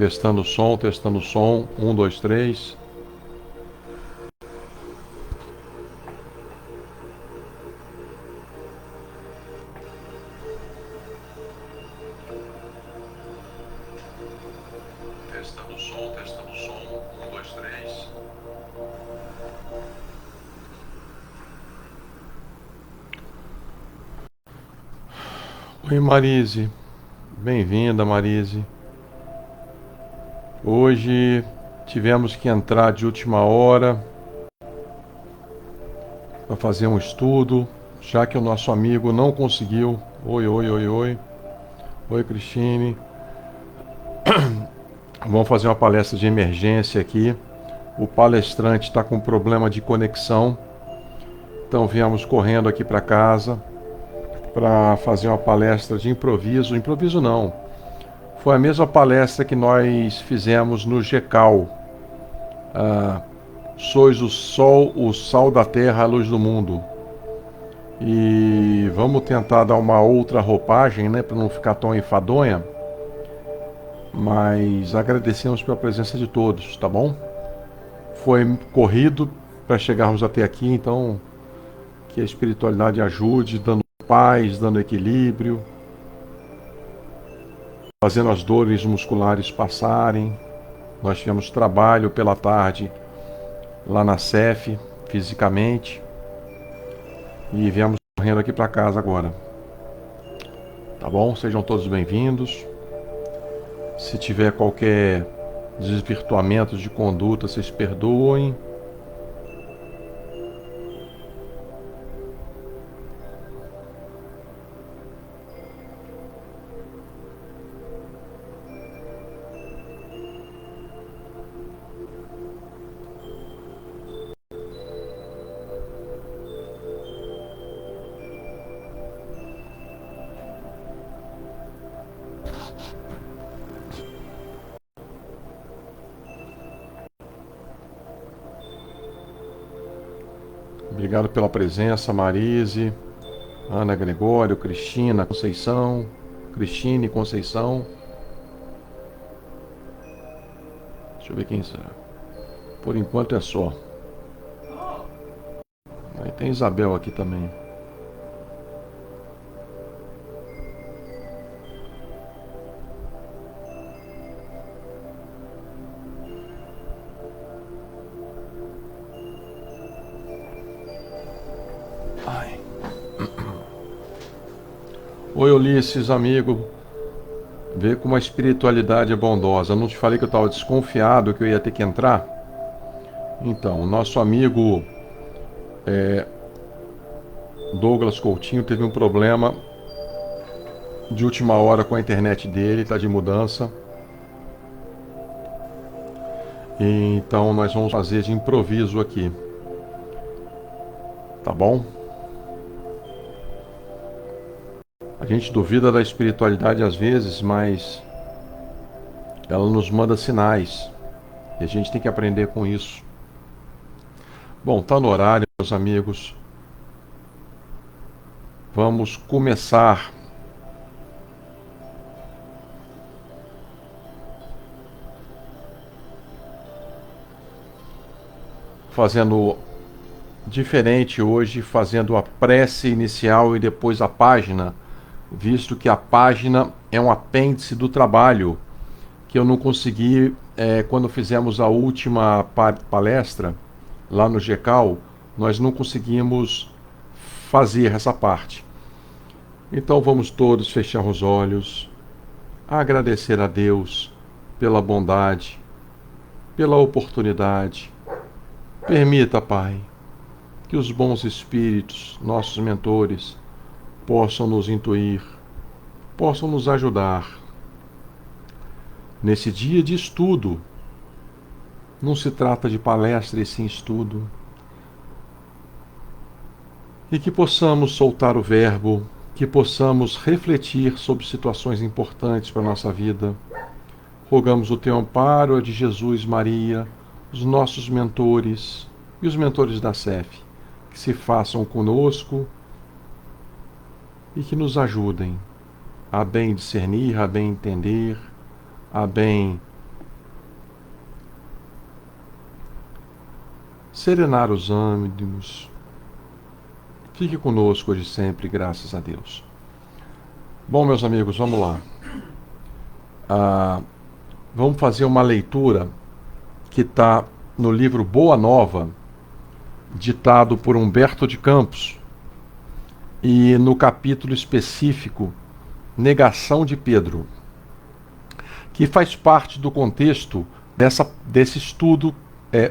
Testando o som, testando o som. 1, 2, 3. Testando o som, testando o som. 1, 2, 3. Oi, Marise. Bem-vinda, Marise. Hoje tivemos que entrar de última hora para fazer um estudo, já que o nosso amigo não conseguiu. Oi, oi, oi, oi. Oi, Cristine. Vamos fazer uma palestra de emergência aqui. O palestrante está com problema de conexão, então viemos correndo aqui para casa para fazer uma palestra de improviso. Improviso não, foi a mesma palestra que nós fizemos no GECAL. Sois o sol, o sal da terra, a luz do mundo. E vamos tentar dar uma outra roupagem, né, para não ficar tão enfadonha. Mas agradecemos pela presença de todos, tá bom? Foi corrido para chegarmos até aqui, então que a espiritualidade ajude, dando paz, dando equilíbrio, fazendo as dores musculares passarem. Nós tivemos trabalho pela tarde lá na CEF, fisicamente, e viemos correndo aqui para casa agora. Tá bom? Sejam todos bem-vindos. Se tiver qualquer desvirtuamento de conduta, vocês perdoem. Obrigado pela presença, Marise, Ana Gregório, Cristina, Conceição, Cristine, Conceição. Deixa eu ver quem será. Por enquanto é só. Aí tem Isabel aqui também. Ai. Oi, Ulisses, amigo. Vê como a espiritualidade é bondosa. Eu não te falei que eu estava desconfiado que eu ia ter que entrar? Então, o nosso amigo Douglas Coutinho teve um problema de última hora com a internet dele, está de mudança. Então nós vamos fazer de improviso aqui. Tá bom? A gente duvida da espiritualidade às vezes, mas ela nos manda sinais. E a gente tem que aprender com isso. Bom, tá no horário, meus amigos. Vamos começar fazendo diferente hoje, fazendo a prece inicial e depois a página, visto que a página é um apêndice do trabalho que eu não consegui quando fizemos a última palestra lá no GECAL, nós não conseguimos fazer essa parte. Então vamos todos fechar os olhos, agradecer a Deus pela bondade, pela oportunidade. Permita, Pai, que os bons espíritos, nossos mentores, possam nos intuir, possam nos ajudar. Nesse dia de estudo, não se trata de palestra e sim estudo. E que possamos soltar o verbo, que possamos refletir sobre situações importantes para a nossa vida. Rogamos o teu amparo, a de Jesus, Maria, os nossos mentores e os mentores da CEF, que se façam conosco e que nos ajudem a bem discernir, a bem entender, a bem serenar os ânimos. Fique conosco hoje e sempre, graças a Deus. Bom, meus amigos, vamos lá. Vamos fazer uma leitura que está no livro Boa Nova, ditado por Humberto de Campos, e no capítulo específico Negação de Pedro, que faz parte do contexto desse estudo,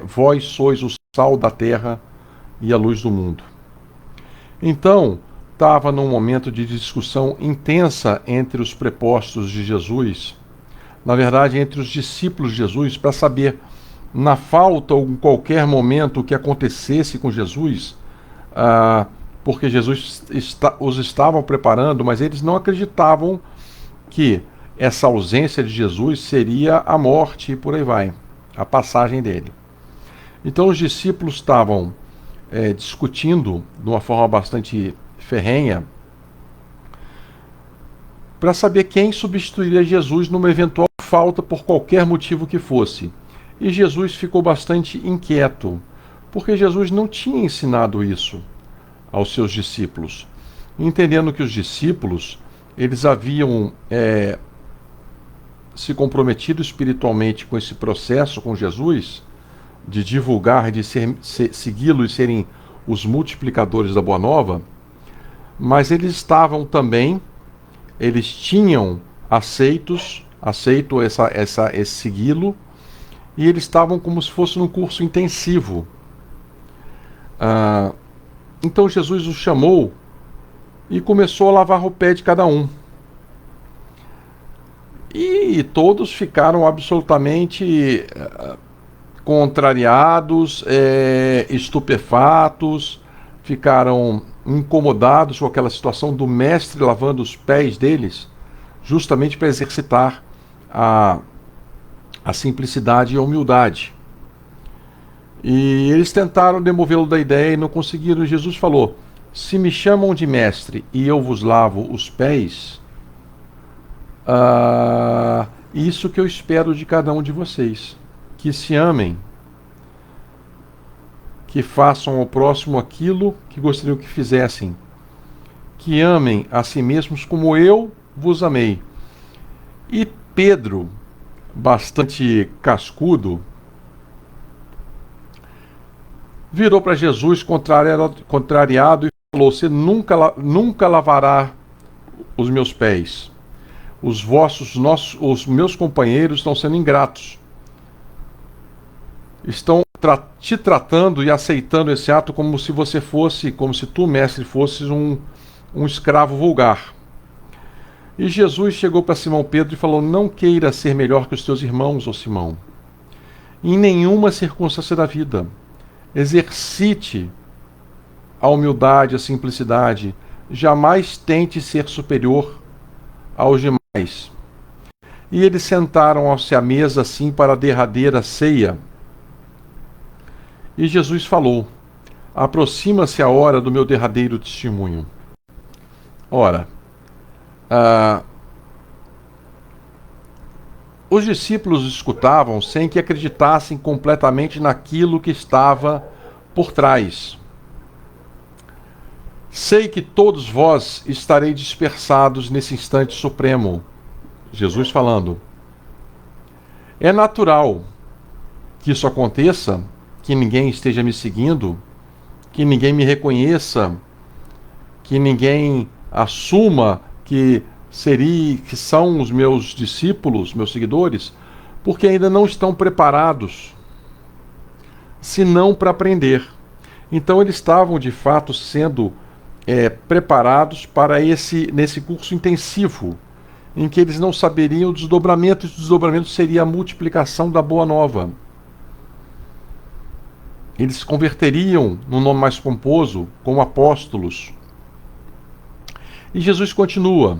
Vós sois o sal da terra e a luz do mundo. Então, estava num momento de discussão intensa entre os prepostos de Jesus, na verdade, entre os discípulos de Jesus, para saber, na falta ou em qualquer momento que acontecesse com Jesus, porque Jesus os estava preparando, mas eles não acreditavam que essa ausência de Jesus seria a morte e por aí vai, a passagem dele. Então os discípulos estavam discutindo de uma forma bastante ferrenha para saber quem substituiria Jesus numa eventual falta por qualquer motivo que fosse. E Jesus ficou bastante inquieto, porque Jesus não tinha ensinado isso aos seus discípulos. Entendendo que os discípulos, eles haviam se comprometido espiritualmente com esse processo com Jesus, de divulgar, de segui-lo e serem os multiplicadores da Boa Nova, mas eles estavam também, eles tinham aceito esse segui-lo, e eles estavam como se fosse num curso intensivo. Então Jesus os chamou e começou a lavar o pé de cada um. E todos ficaram absolutamente contrariados, estupefatos, ficaram incomodados com aquela situação do mestre lavando os pés deles, justamente para exercitar a simplicidade e a humildade. E eles tentaram demovê-lo da ideia e não conseguiram. Jesus falou: se me chamam de mestre e eu vos lavo os pés, isso que eu espero de cada um de vocês, que se amem, que façam ao próximo aquilo que gostariam que fizessem, que amem a si mesmos como eu vos amei. E Pedro, bastante cascudo, virou para Jesus contrariado e falou: você nunca lavará os meus pés. Os meus companheiros estão sendo ingratos. Estão te tratando e aceitando esse ato como se tu, mestre, fosses um escravo vulgar. E Jesus chegou para Simão Pedro e falou: não queira ser melhor que os teus irmãos, ó Simão. Em nenhuma circunstância da vida. Exercite a humildade, a simplicidade. Jamais tente ser superior aos demais. E eles sentaram-se à mesa assim para a derradeira ceia. E Jesus falou: aproxima-se a hora do meu derradeiro testemunho. Ora, os discípulos escutavam sem que acreditassem completamente naquilo que estava por trás. Sei que todos vós estareis dispersados nesse instante supremo. Jesus falando. É natural que isso aconteça, que ninguém esteja me seguindo, que ninguém me reconheça, que ninguém assuma que são os meus discípulos, meus seguidores, porque ainda não estão preparados, senão para aprender. Então eles estavam de fato sendo preparados para nesse curso intensivo, em que eles não saberiam o desdobramento, e o desdobramento seria a multiplicação da Boa Nova. Eles se converteriam num nome mais pomposo, como apóstolos. E Jesus continua: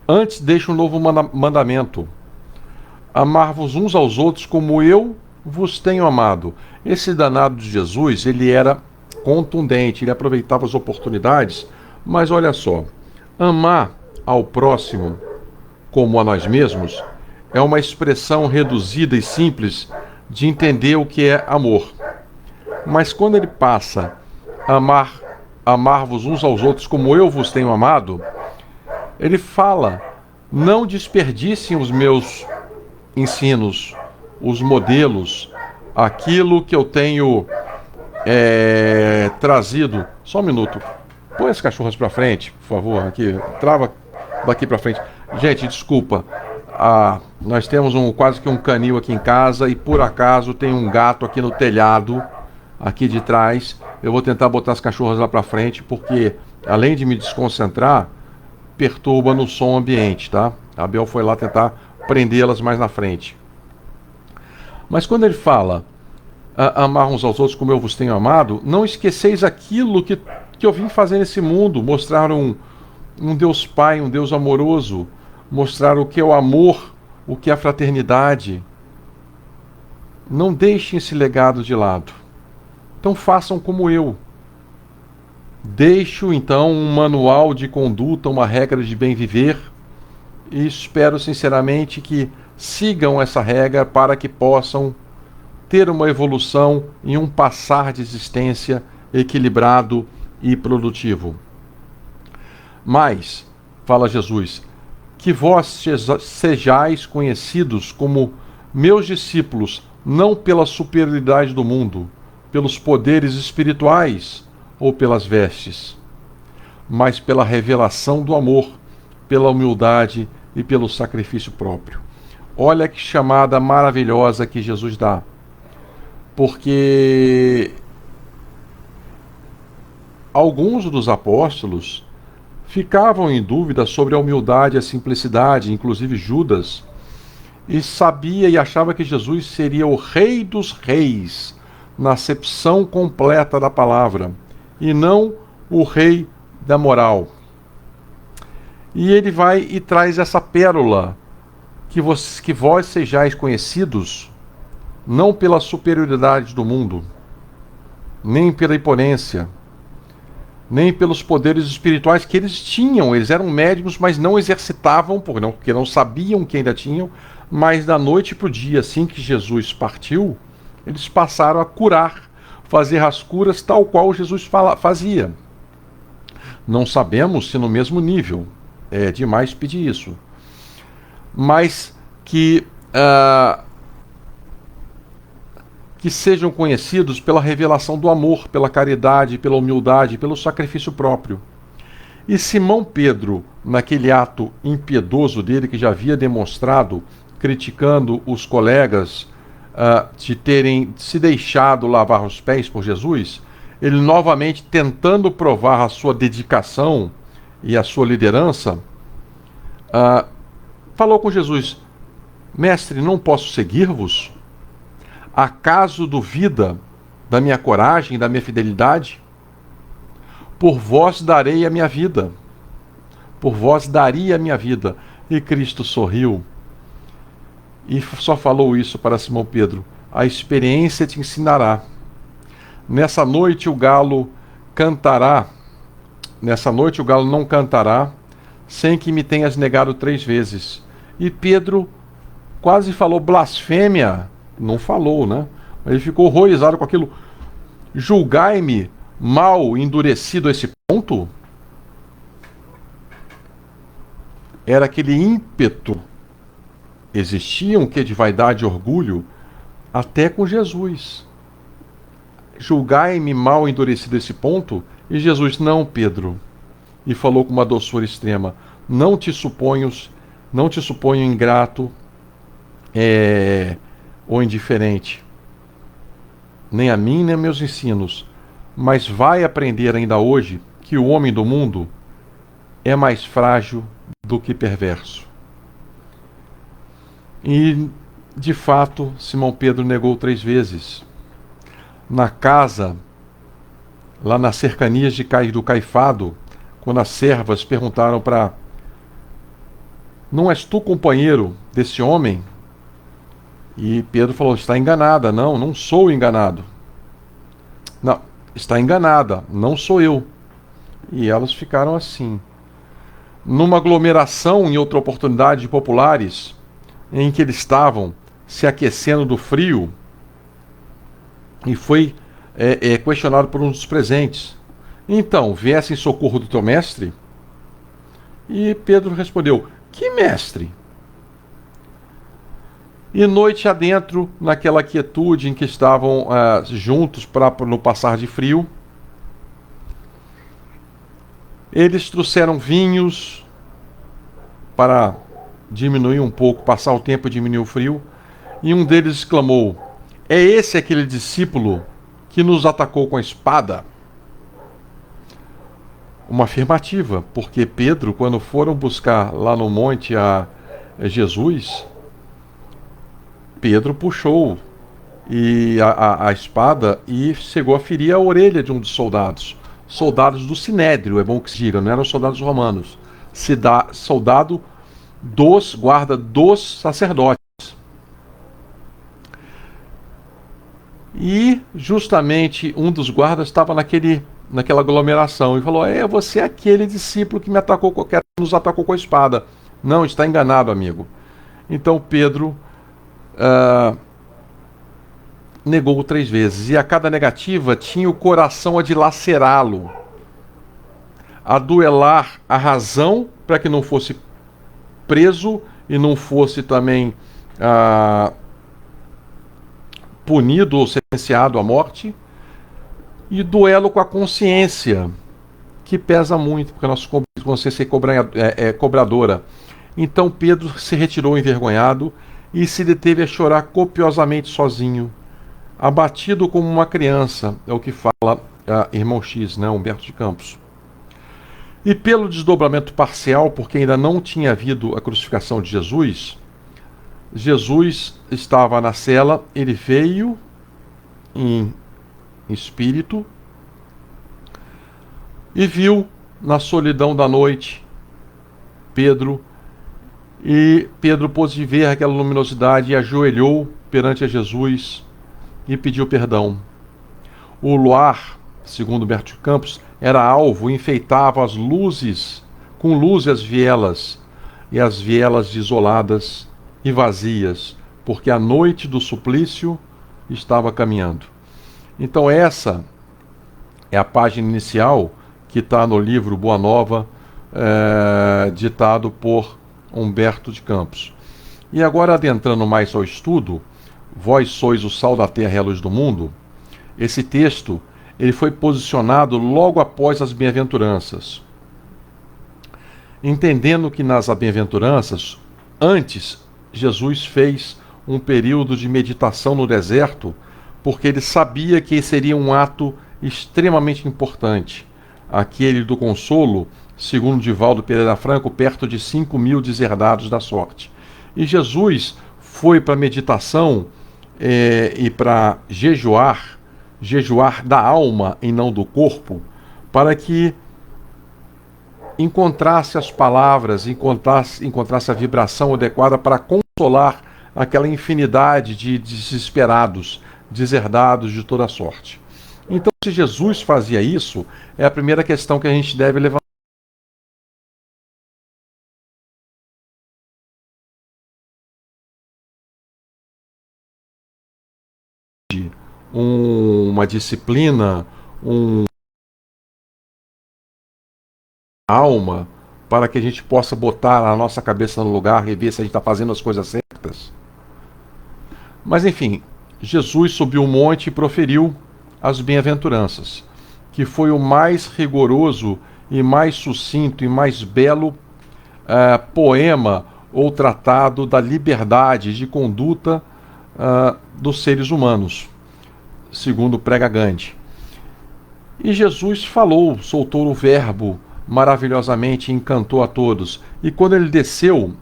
antes deixo um novo mandamento: amar-vos uns aos outros como eu vos tenho amado. Esse danado de Jesus, ele era contundente, ele aproveitava as oportunidades, mas olha só, amar ao próximo como a nós mesmos é uma expressão reduzida e simples de entender o que é amor. Mas quando ele passa a amar-vos uns aos outros como eu vos tenho amado, ele fala: não desperdicem os meus ensinos, os modelos, aquilo que eu tenho trazido. Só um minuto. Põe as cachorras para frente, por favor. Aqui, trava daqui para frente. Gente, desculpa. Nós temos quase que um canil aqui em casa e por acaso tem um gato aqui no telhado, aqui de trás. Eu vou tentar botar as cachorras lá para frente porque, além de me desconcentrar, perturba no som ambiente, tá? A Bel foi lá tentar prendê-las mais na frente. Mas quando ele fala amar uns aos outros como eu vos tenho amado, não esqueceis aquilo que eu vim fazer nesse mundo, mostrar um Deus Pai, um Deus amoroso, mostrar o que é o amor, o que é a fraternidade. Não deixem esse legado de lado. Então façam como eu. Deixo então um manual de conduta, uma regra de bem viver, e espero sinceramente que sigam essa regra para que possam ter uma evolução e um passar de existência equilibrado e produtivo. Mas, fala Jesus, que vós sejais conhecidos como meus discípulos, não pela superioridade do mundo, pelos poderes espirituais ou pelas vestes, mas pela revelação do amor, pela humildade e pelo sacrifício próprio. Olha que chamada maravilhosa que Jesus dá. Porque alguns dos apóstolos ficavam em dúvida sobre a humildade e a simplicidade, inclusive Judas, e sabia e achava que Jesus seria o Rei dos Reis, na acepção completa da palavra, e não o Rei da moral. E ele vai e traz essa pérola, que vós sejais conhecidos, não pela superioridade do mundo, nem pela imponência, nem pelos poderes espirituais que eles tinham. Eles eram médicos, mas não exercitavam, porque não sabiam que ainda tinham. Mas da noite para o dia, assim que Jesus partiu, eles passaram a curar, fazer as curas tal qual Jesus fazia. Não sabemos se no mesmo nível, é demais pedir isso, mas que sejam conhecidos pela revelação do amor, pela caridade, pela humildade, pelo sacrifício próprio. E Simão Pedro, naquele ato impiedoso dele que já havia demonstrado, criticando os colegas de terem se deixado lavar os pés por Jesus, ele novamente tentando provar a sua dedicação e a sua liderança, falou com Jesus: Mestre, não posso seguir-vos? Acaso duvida da minha coragem, da minha fidelidade? Por vós darei a minha vida. Por vós daria a minha vida. E Cristo sorriu e só falou isso para Simão Pedro: a experiência te ensinará. Nessa noite o galo cantará. Nessa noite o galo não cantará sem que me tenhas negado 3 vezes. E Pedro quase falou blasfêmia. Não falou, né? Ele ficou horrorizado com aquilo. Julgai-me mal endurecido a esse ponto? Era aquele ímpeto. Existia um quê de vaidade e orgulho até com Jesus. Julgai-me mal endurecido a esse ponto? E Jesus: não, Pedro. E falou com uma doçura extrema: não te suponho ingrato ou indiferente, nem a mim, nem a meus ensinos, mas vai aprender ainda hoje que o homem do mundo é mais frágil do que perverso. E, de fato, Simão Pedro negou 3 vezes. Na casa, lá nas cercanias do Caifado, quando as servas perguntaram para: não és tu companheiro desse homem? E Pedro falou: está enganada. Não, não sou enganado. Não, está enganada, não sou eu. E elas ficaram assim. Numa aglomeração, em outra oportunidade, de populares, em que eles estavam se aquecendo do frio, e foi é questionado por um dos presentes: então, viesse em socorro do teu mestre? E Pedro respondeu: que mestre? E noite adentro, naquela quietude em que estavam juntos no passar de frio, eles trouxeram vinhos para diminuir um pouco, passar o tempo e diminuir o frio. E um deles exclamou: é esse aquele discípulo que nos atacou com a espada? Uma afirmativa, porque Pedro, quando foram buscar lá no monte a Jesus, Pedro puxou a espada e chegou a ferir a orelha de um dos soldados. Soldados do Sinédrio, é bom que se diga, não eram soldados romanos. Soldado guarda dos sacerdotes. E justamente um dos guardas estava naquela aglomeração e falou: você é aquele discípulo que nos atacou com a espada. Não, está enganado, amigo. Então Pedro negou 3 vezes, e a cada negativa tinha o coração a dilacerá-lo, a duelar a razão para que não fosse preso e não fosse também punido ou sentenciado à morte, e duelo com a consciência, que pesa muito, porque a nossa consciência é cobradora. Então Pedro se retirou envergonhado e se deteve a chorar copiosamente sozinho, abatido como uma criança, é o que fala irmão X, né, Humberto de Campos. E pelo desdobramento parcial, porque ainda não tinha havido a crucificação de Jesus, Jesus estava na cela, ele veio em espírito e viu na solidão da noite Pedro, e Pedro pôde ver aquela luminosidade e ajoelhou perante a Jesus e pediu perdão. O luar, segundo Humberto de Campos, era alvo, enfeitava as luzes, com luz as vielas, e as vielas desoladas e vazias, porque a noite do suplício estava caminhando. Então essa é a página inicial que está no livro Boa Nova, ditado por Humberto de Campos. E agora, adentrando mais ao estudo, Vós sois o sal da terra e a luz do mundo, esse texto ele foi posicionado logo após as bem-aventuranças. Entendendo que nas bem-aventuranças, antes, Jesus fez um período de meditação no deserto, porque ele sabia que esse seria um ato extremamente importante, aquele do consolo, segundo Divaldo Pereira Franco, perto de 5.000 deserdados da sorte. E Jesus foi para a meditação e para jejuar da alma e não do corpo, para que encontrasse as palavras, encontrasse a vibração adequada para consolar aquela infinidade de desesperados, deserdados de toda sorte. Então, se Jesus fazia isso, é a primeira questão que a gente deve levantar. Uma disciplina, alma, para que a gente possa botar a nossa cabeça no lugar e ver se a gente está fazendo as coisas certas. Mas enfim, Jesus subiu o monte e proferiu as bem-aventuranças, que foi o mais rigoroso e mais sucinto e mais belo poema ou tratado da liberdade de conduta dos seres humanos, segundo prega Gandhi. E Jesus falou, soltou o verbo maravilhosamente, encantou a todos. E quando ele desceu,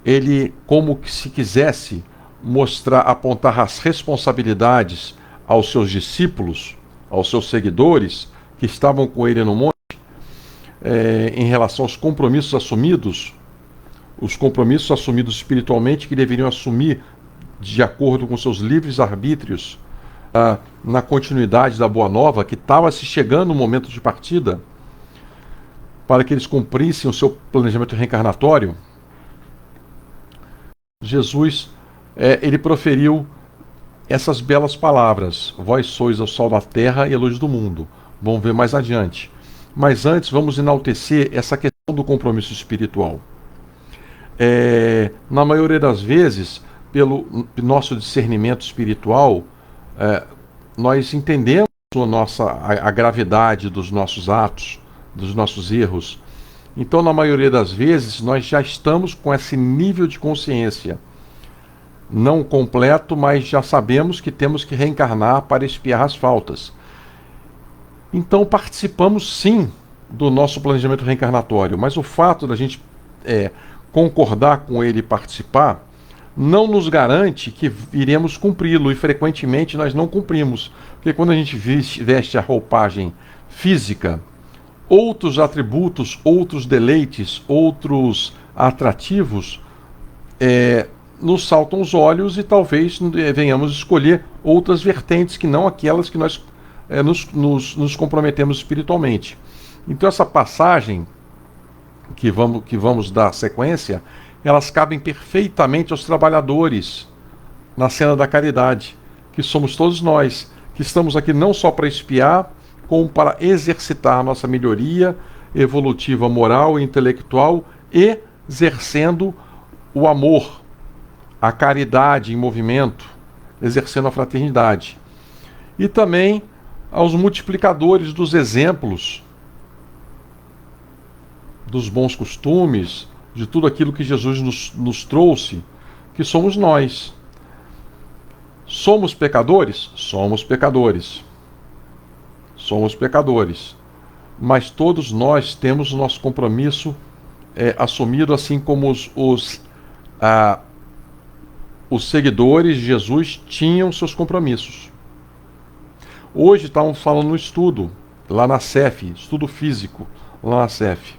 ele, como se quisesse apontar as responsabilidades aos seus discípulos, aos seus seguidores que estavam com ele no monte, em relação aos compromissos assumidos, os compromissos assumidos espiritualmente que deveriam assumir de acordo com seus livres arbítrios, na continuidade da Boa Nova, que estava se chegando o momento de partida, para que eles cumprissem o seu planejamento reencarnatório. Jesus ele proferiu essas belas palavras: vós sois o sol da terra e a luz do mundo. Vamos ver mais adiante. Mas antes, vamos enaltecer essa questão do compromisso espiritual. Na maioria das vezes, pelo nosso discernimento espiritual, nós entendemos a gravidade dos nossos atos, dos nossos erros. Então, na maioria das vezes, nós já estamos com esse nível de consciência. Não completo, mas já sabemos que temos que reencarnar para expiar as faltas. Então, participamos sim do nosso planejamento reencarnatório, mas o fato da gente concordar com ele e participar não nos garante que iremos cumpri-lo, e frequentemente nós não cumprimos. Porque quando a gente veste a roupagem física, outros atributos, outros deleites, outros atrativos nos saltam os olhos, e talvez venhamos escolher outras vertentes que não aquelas que nós nos comprometemos espiritualmente. Então essa passagem que vamos dar sequência, elas cabem perfeitamente aos trabalhadores na cena da caridade, que somos todos nós, que estamos aqui não só para expiar, como para exercitar a nossa melhoria evolutiva, moral e intelectual, exercendo o amor, a caridade em movimento, exercendo a fraternidade. E também aos multiplicadores dos exemplos, dos bons costumes, de tudo aquilo que Jesus nos trouxe, que somos nós. Somos pecadores? Somos pecadores. Somos pecadores. Mas todos nós temos o nosso compromisso assumido, assim como os seguidores de Jesus tinham seus compromissos. Hoje estamos falando no estudo, lá na CEF, estudo físico, lá na CEF.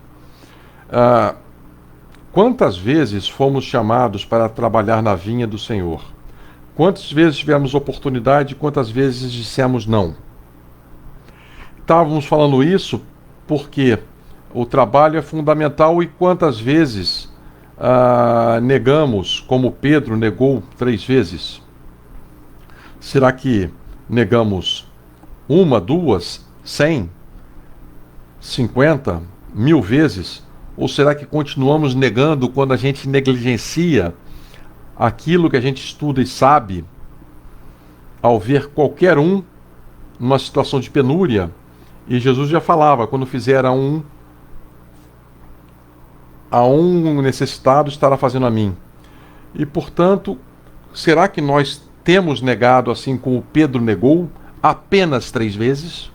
Quantas vezes fomos chamados para trabalhar na vinha do Senhor? Quantas vezes tivemos oportunidade e quantas vezes dissemos não? Estávamos falando isso porque o trabalho é fundamental, e quantas vezes negamos, como Pedro negou 3 vezes? Será que negamos 1, 2, 100, 50, 1000 vezes? Ou será que continuamos negando quando a gente negligencia aquilo que a gente estuda e sabe, ao ver qualquer um numa situação de penúria? E Jesus já falava: quando fizer a um necessitado, estará fazendo a mim. E, portanto, será que nós temos negado assim como Pedro negou, apenas 3 vezes?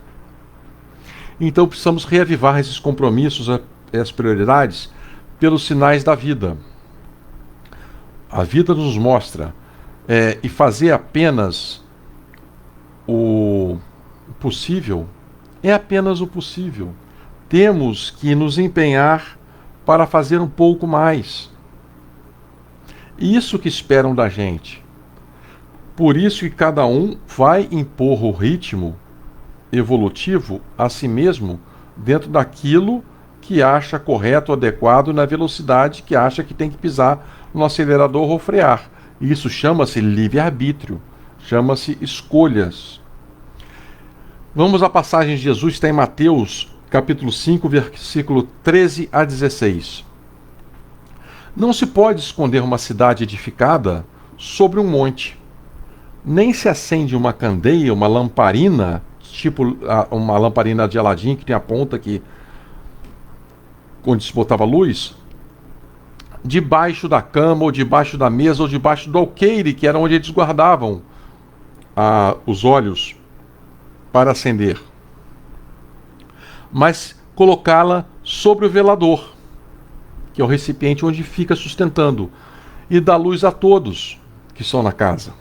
Então precisamos reavivar esses compromissos, as prioridades, pelos sinais da vida. A vida nos mostra, e fazer apenas o possível é apenas o possível. Temos que nos empenhar para fazer um pouco mais. Isso que esperam da gente. Por isso que cada um vai impor o ritmo evolutivo a si mesmo dentro daquilo que acha correto, adequado, na velocidade que acha que tem que pisar no acelerador ou frear. Isso chama-se livre-arbítrio, chama-se escolhas. Vamos à passagem de Jesus, está em Mateus, capítulo 5, versículo 13 a 16. Não se pode esconder uma cidade edificada sobre um monte, nem se acende uma candeia, uma lamparina, tipo uma lamparina de Aladim, que tem a ponta que onde se botava luz, debaixo da cama, ou debaixo da mesa, ou debaixo do alqueire, que era onde eles guardavam os óleos para acender, mas colocá-la sobre o velador, que é o recipiente onde fica sustentando, e dá luz a todos que estão na casa.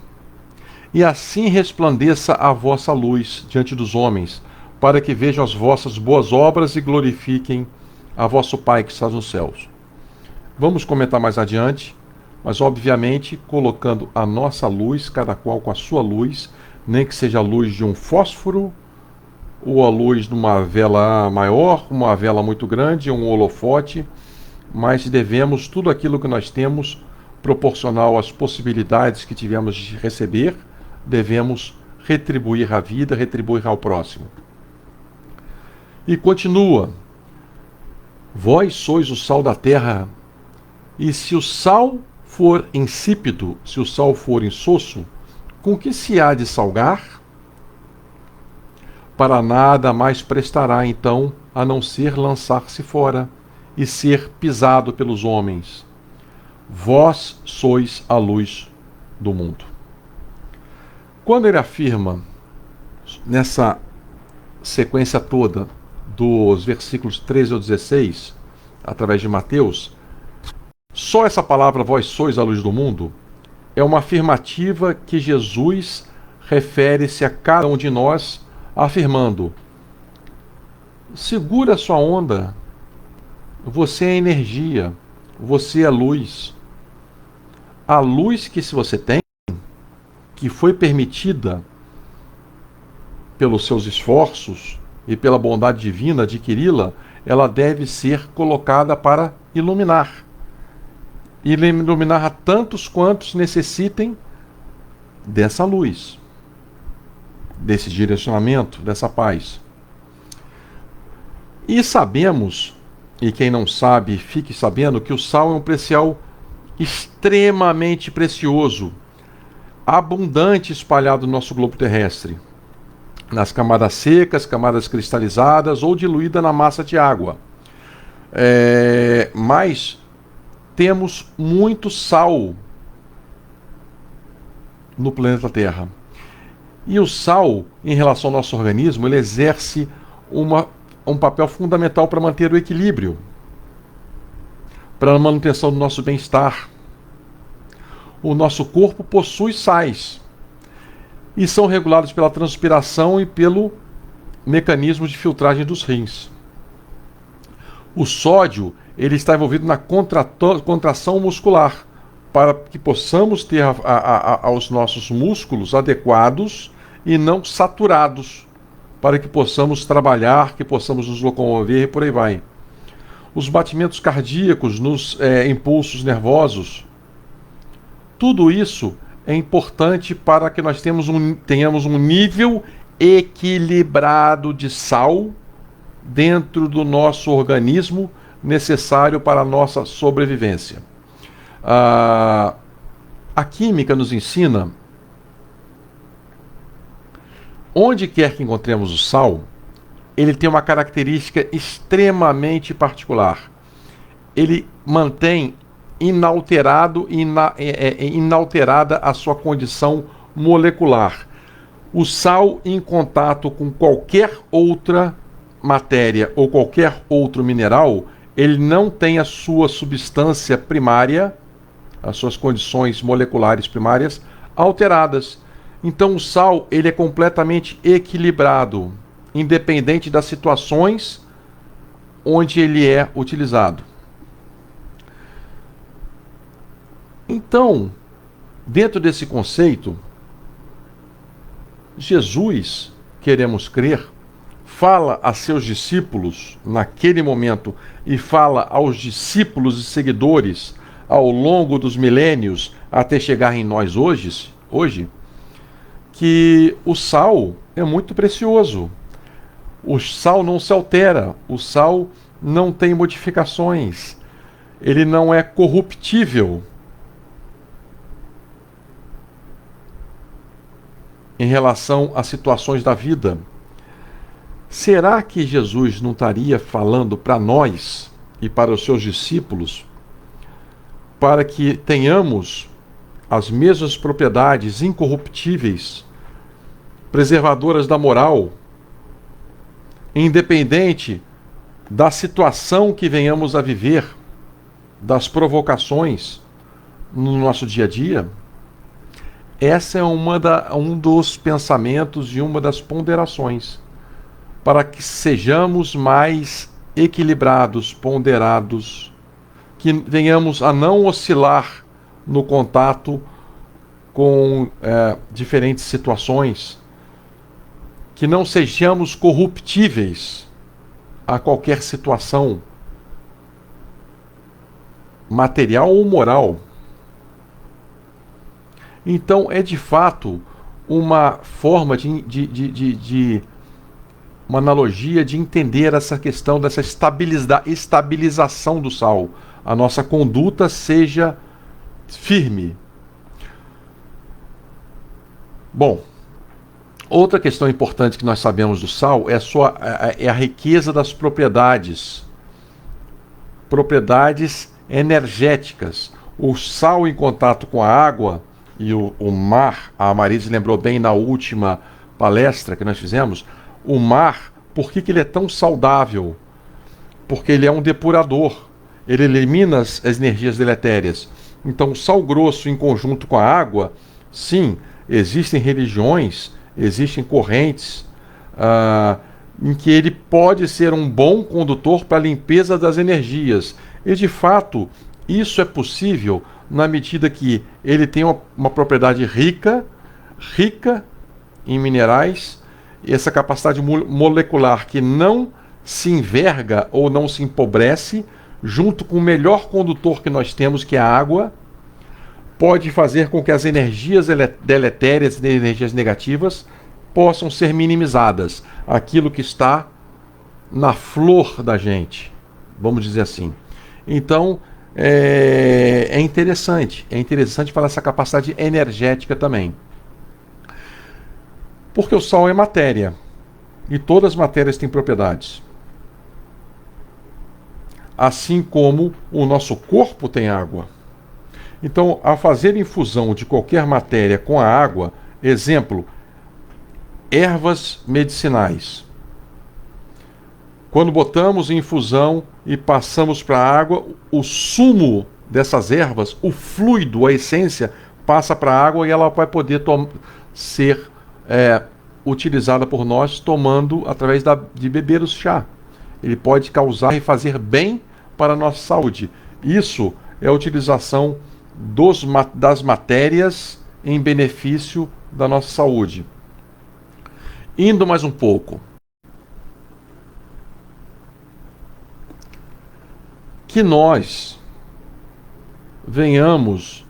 E assim resplandeça a vossa luz diante dos homens, para que vejam as vossas boas obras e glorifiquem a vosso Pai que está nos céus. Vamos comentar mais adiante, mas obviamente colocando a nossa luz, cada qual com a sua luz, nem que seja a luz de um fósforo, ou a luz de uma vela maior, uma vela muito grande, um holofote, mas devemos tudo aquilo que nós temos, proporcional às possibilidades que tivemos de receber, devemos retribuir a vida, retribuir ao próximo. E continua: vós sois o sal da terra, e se o sal for insípido, se o sal for insosso, com que se há de salgar? Para nada mais prestará então, a não ser lançar-se fora e ser pisado pelos homens. Vós sois a luz do mundo. Quando ele afirma, nessa sequência toda, dos versículos 13 ao 16, através de Mateus, só essa palavra, vós sois a luz do mundo, é uma afirmativa que Jesus refere-se a cada um de nós, afirmando: segura a sua onda, você é energia, você é luz. A luz que se você tem, que foi permitida pelos seus esforços e pela bondade divina adquiri-la, ela deve ser colocada para iluminar. E iluminar a tantos quantos necessitem dessa luz, desse direcionamento, dessa paz. E sabemos, e quem não sabe, fique sabendo, que o sal é um precial extremamente precioso, abundante espalhado no nosso globo terrestre, nas camadas secas, camadas cristalizadas ou diluída na massa de água. Mas temos muito sal no planeta Terra. E o sal, em relação ao nosso organismo, ele exerce um papel fundamental para manter o equilíbrio, para a manutenção do nosso bem-estar. O nosso corpo possui sais e são regulados pela transpiração e pelo mecanismo de filtragem dos rins. O sódio, ele está envolvido na contração muscular, para que possamos ter aos nossos músculos adequados e não saturados, para que possamos trabalhar, que possamos nos locomover e por aí vai. Os batimentos cardíacos, nos impulsos nervosos, tudo isso é importante para que nós tenhamos um nível equilibrado de sal dentro do nosso organismo, necessário para a nossa sobrevivência. A química nos ensina, onde quer que encontremos o sal, ele tem uma característica extremamente particular. Ele mantém inalterada a sua condição molecular. O sal, em contato com qualquer outra matéria ou qualquer outro mineral, ele não tem a sua substância primária, as suas condições moleculares primárias alteradas. Então o sal, ele é completamente equilibrado, independente das situações onde ele é utilizado. Então, dentro desse conceito, Jesus, queremos crer, fala a seus discípulos naquele momento e fala aos discípulos e seguidores ao longo dos milênios até chegar em nós hoje, que o sal é muito precioso. O sal não se altera, o sal não tem modificações, ele não é corruptível. Em relação às situações da vida, será que Jesus não estaria falando para nós e para os seus discípulos para que tenhamos as mesmas propriedades incorruptíveis, preservadoras da moral, independente da situação que venhamos a viver, das provocações no nosso dia a dia? Essa é um dos pensamentos e uma das ponderações, para que sejamos mais equilibrados, ponderados, que venhamos a não oscilar no contato com diferentes situações, que não sejamos corruptíveis a qualquer situação, material ou moral. Então é de fato uma forma uma analogia de entender essa questão dessa estabilização do sal. A nossa conduta seja firme. Bom, outra questão importante que nós sabemos do sal é a riqueza das propriedades. Propriedades energéticas. O sal em contato com a água e o mar, a Marise lembrou bem na última palestra que nós fizemos, o mar, por que ele é tão saudável? Porque ele é um depurador, ele elimina as energias deletérias. Então o sal grosso em conjunto com a água, sim, existem religiões, existem correntes em que ele pode ser um bom condutor para a limpeza das energias. E de fato, isso é possível na medida que ele tem uma propriedade rica em minerais, e essa capacidade molecular que não se enverga ou não se empobrece, junto com o melhor condutor que nós temos, que é a água, pode fazer com que as energias deletérias e energias negativas possam ser minimizadas. Aquilo que está na flor da gente, vamos dizer assim. Então, é interessante falar essa capacidade energética também. Porque o sal é matéria, e todas as matérias têm propriedades. Assim como o nosso corpo tem água. Então, ao fazer infusão de qualquer matéria com a água, exemplo, ervas medicinais. Quando botamos em infusão e passamos para a água, o sumo dessas ervas, o fluido, a essência, passa para a água e ela vai poder ser utilizada por nós tomando através de beber o chá. Ele pode causar e fazer bem para a nossa saúde. Isso é a utilização das matérias em benefício da nossa saúde. Indo mais um pouco. Que nós venhamos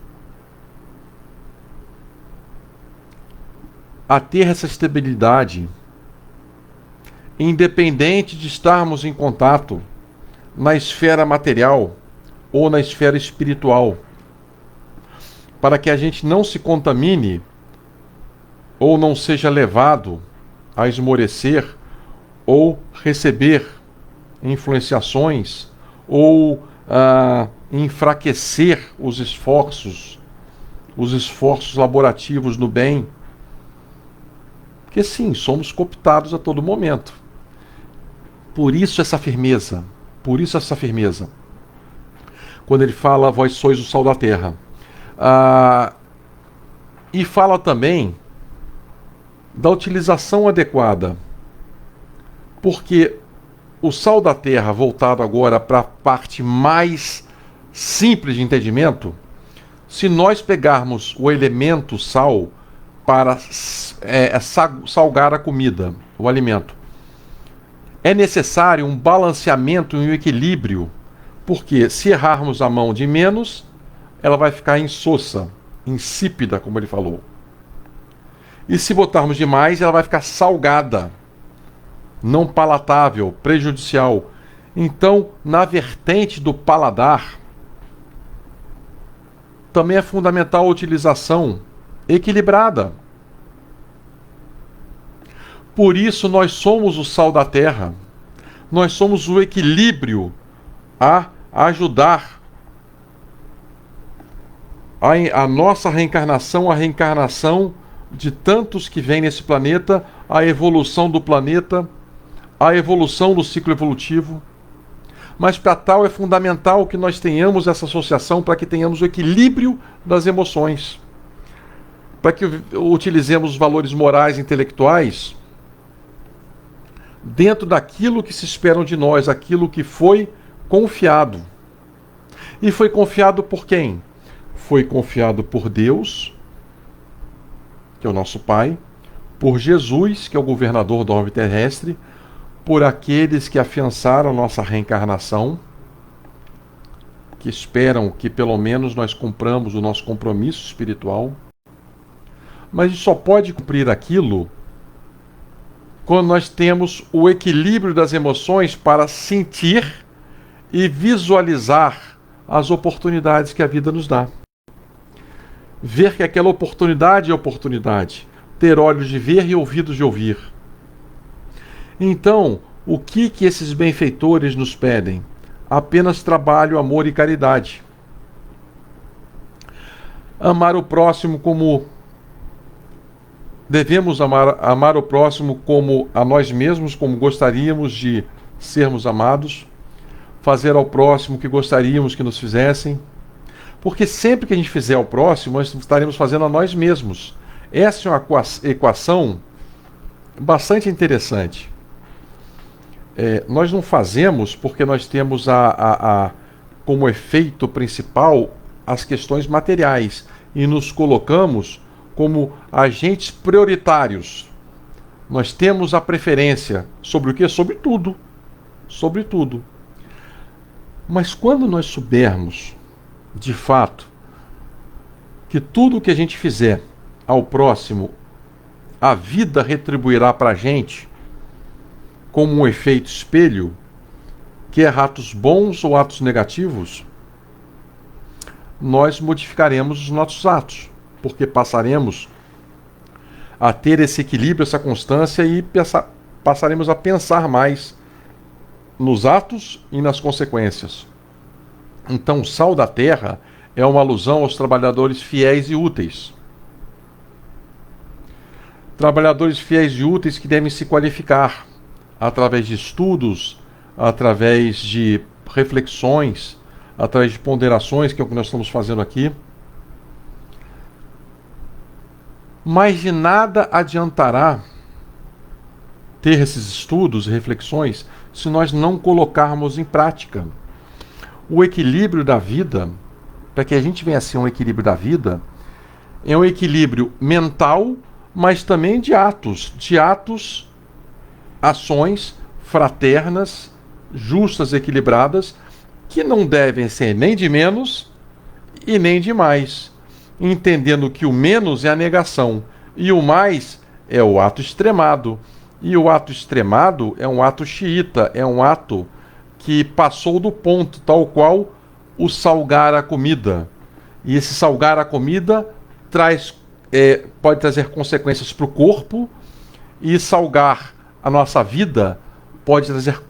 a ter essa estabilidade, independente de estarmos em contato na esfera material ou na esfera espiritual, para que a gente não se contamine ou não seja levado a esmorecer ou receber influenciações ou enfraquecer os esforços laborativos no bem. Porque sim, somos cooptados a todo momento. Por isso essa firmeza. Quando ele fala, vós sois o sal da terra. E fala também da utilização adequada. Porque o sal da terra, voltado agora para a parte mais simples de entendimento, se nós pegarmos o elemento sal para salgar a comida, o alimento, é necessário um balanceamento e um equilíbrio, porque se errarmos a mão de menos, ela vai ficar insossa, insípida, como ele falou. E se botarmos demais, ela vai ficar salgada, não palatável, prejudicial. Então, na vertente do paladar, também é fundamental a utilização equilibrada. Por isso nós somos o sal da terra. Nós somos o equilíbrio a ajudar a nossa reencarnação, a reencarnação de tantos que vêm nesse planeta, a evolução do planeta, a evolução do ciclo evolutivo. Mas para tal é fundamental que nós tenhamos essa associação, para que tenhamos o equilíbrio das emoções, para que utilizemos os valores morais e intelectuais dentro daquilo que se esperam de nós, aquilo que foi confiado. E foi confiado por quem? Foi confiado por Deus, que é o nosso Pai, por Jesus, que é o governador da orbe terrestre, por aqueles que afiançaram nossa reencarnação, que esperam que pelo menos nós cumpramos o nosso compromisso espiritual, Mas a gente só pode cumprir aquilo quando nós temos o equilíbrio das emoções para sentir e visualizar as oportunidades que a vida nos dá. Ver que aquela oportunidade é oportunidade. Ter olhos de ver e ouvidos de ouvir. Então, o que esses benfeitores nos pedem? Apenas trabalho, amor e caridade. Amar o próximo como... Devemos amar o próximo como a nós mesmos, como gostaríamos de sermos amados. Fazer ao próximo o que gostaríamos que nos fizessem. Porque sempre que a gente fizer ao próximo, nós estaremos fazendo a nós mesmos. Essa é uma equação bastante interessante. Nós não fazemos porque nós temos como efeito principal as questões materiais e nos colocamos como agentes prioritários. Nós temos a preferência sobre o quê? Sobre tudo. Sobre tudo. Mas quando nós soubermos, de fato, que tudo o que a gente fizer ao próximo, a vida retribuirá para a gente como um efeito espelho, quer atos bons ou atos negativos, nós modificaremos os nossos atos, porque passaremos a ter esse equilíbrio, essa constância e passaremos a pensar mais nos atos e nas consequências. Então, o sal da terra é uma alusão aos trabalhadores fiéis e úteis. Trabalhadores fiéis e úteis que devem se qualificar através de estudos, através de reflexões, através de ponderações, que é o que nós estamos fazendo aqui. Mas de nada adiantará ter esses estudos e reflexões se nós não colocarmos em prática. O equilíbrio da vida, para que a gente venha a ser um equilíbrio da vida, é um equilíbrio mental, mas também de atos, ações fraternas, justas, equilibradas, que não devem ser nem de menos e nem de mais, entendendo que o menos é a negação e o mais é o ato extremado. E o ato extremado é um ato xiita, é um ato que passou do ponto, tal qual o salgar a comida. E esse salgar a comida pode trazer consequências para o corpo, e salgar a nossa vida pode trazer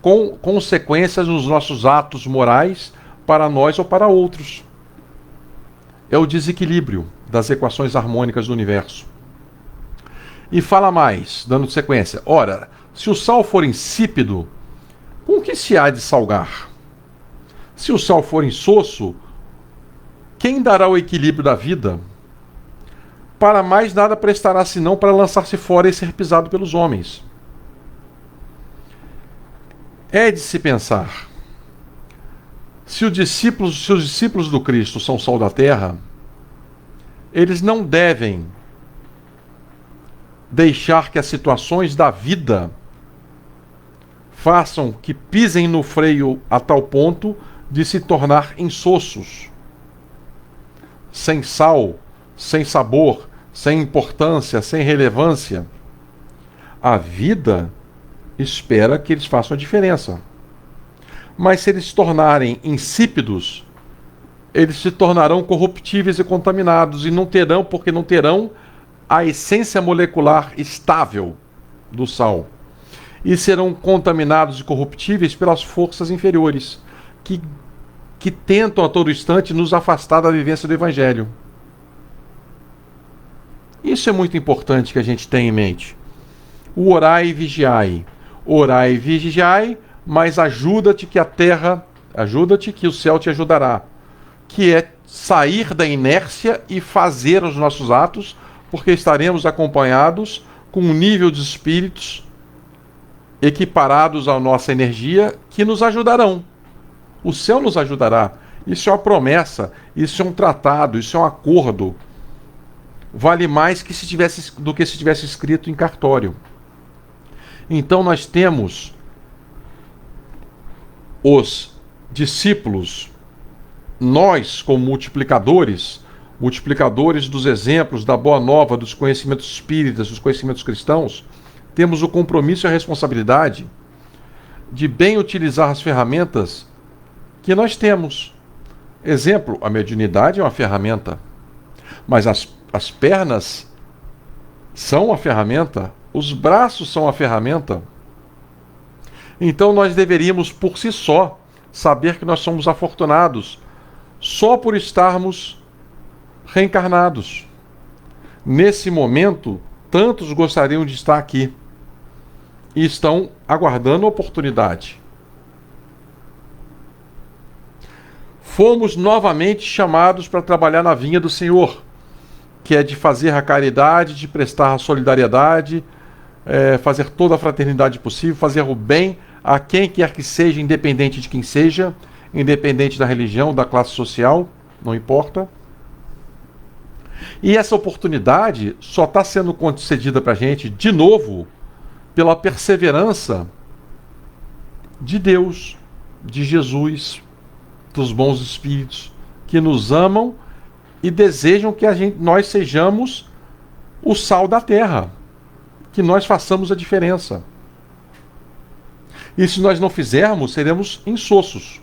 consequências nos nossos atos morais para nós ou para outros. É o desequilíbrio das equações harmônicas do universo. E fala mais, dando sequência. Ora, se o sal for insípido, com que se há de salgar? Se o sal for insosso, quem dará o equilíbrio da vida? Para mais nada prestará senão para lançar-se fora e ser pisado pelos homens. É de se pensar. Se os discípulos do Cristo são sal da terra, eles não devem deixar que as situações da vida façam que pisem no freio a tal ponto de se tornar insossos, sem sal, sem sabor, sem importância, sem relevância. A vida espera que eles façam a diferença. Mas se eles se tornarem insípidos, eles se tornarão corruptíveis e contaminados, e porque não terão a essência molecular estável do sal. E serão contaminados e corruptíveis pelas forças inferiores, que tentam a todo instante nos afastar da vivência do Evangelho. Isso é muito importante que a gente tenha em mente. O orai e vigiai. Orai e vigiai, mas ajuda-te que o céu te ajudará. Que é sair da inércia e fazer os nossos atos, porque estaremos acompanhados com um nível de espíritos equiparados à nossa energia que nos ajudarão. O céu nos ajudará. Isso é uma promessa, isso é um tratado, isso é um acordo. Vale mais do que se tivesse escrito em cartório. Então nós temos os discípulos, nós como multiplicadores, multiplicadores dos exemplos, da boa nova, dos conhecimentos espíritas, dos conhecimentos cristãos, temos o compromisso e a responsabilidade de bem utilizar as ferramentas que nós temos. Exemplo, a mediunidade é uma ferramenta, mas as pernas são a ferramenta, os braços são a ferramenta. Então nós deveríamos, por si só, saber que nós somos afortunados só por estarmos reencarnados. Nesse momento, tantos gostariam de estar aqui e estão aguardando a oportunidade. Fomos novamente chamados para trabalhar na vinha do Senhor, que é de fazer a caridade, de prestar a solidariedade, fazer toda a fraternidade possível, fazer o bem a quem quer que seja, independente de quem seja, independente da religião, da classe social, não importa. E essa oportunidade só está sendo concedida para a gente, de novo, pela perseverança de Deus, de Jesus, dos bons espíritos, que nos amam e desejam que nós sejamos o sal da terra, que nós façamos a diferença. E se nós não fizermos, seremos insossos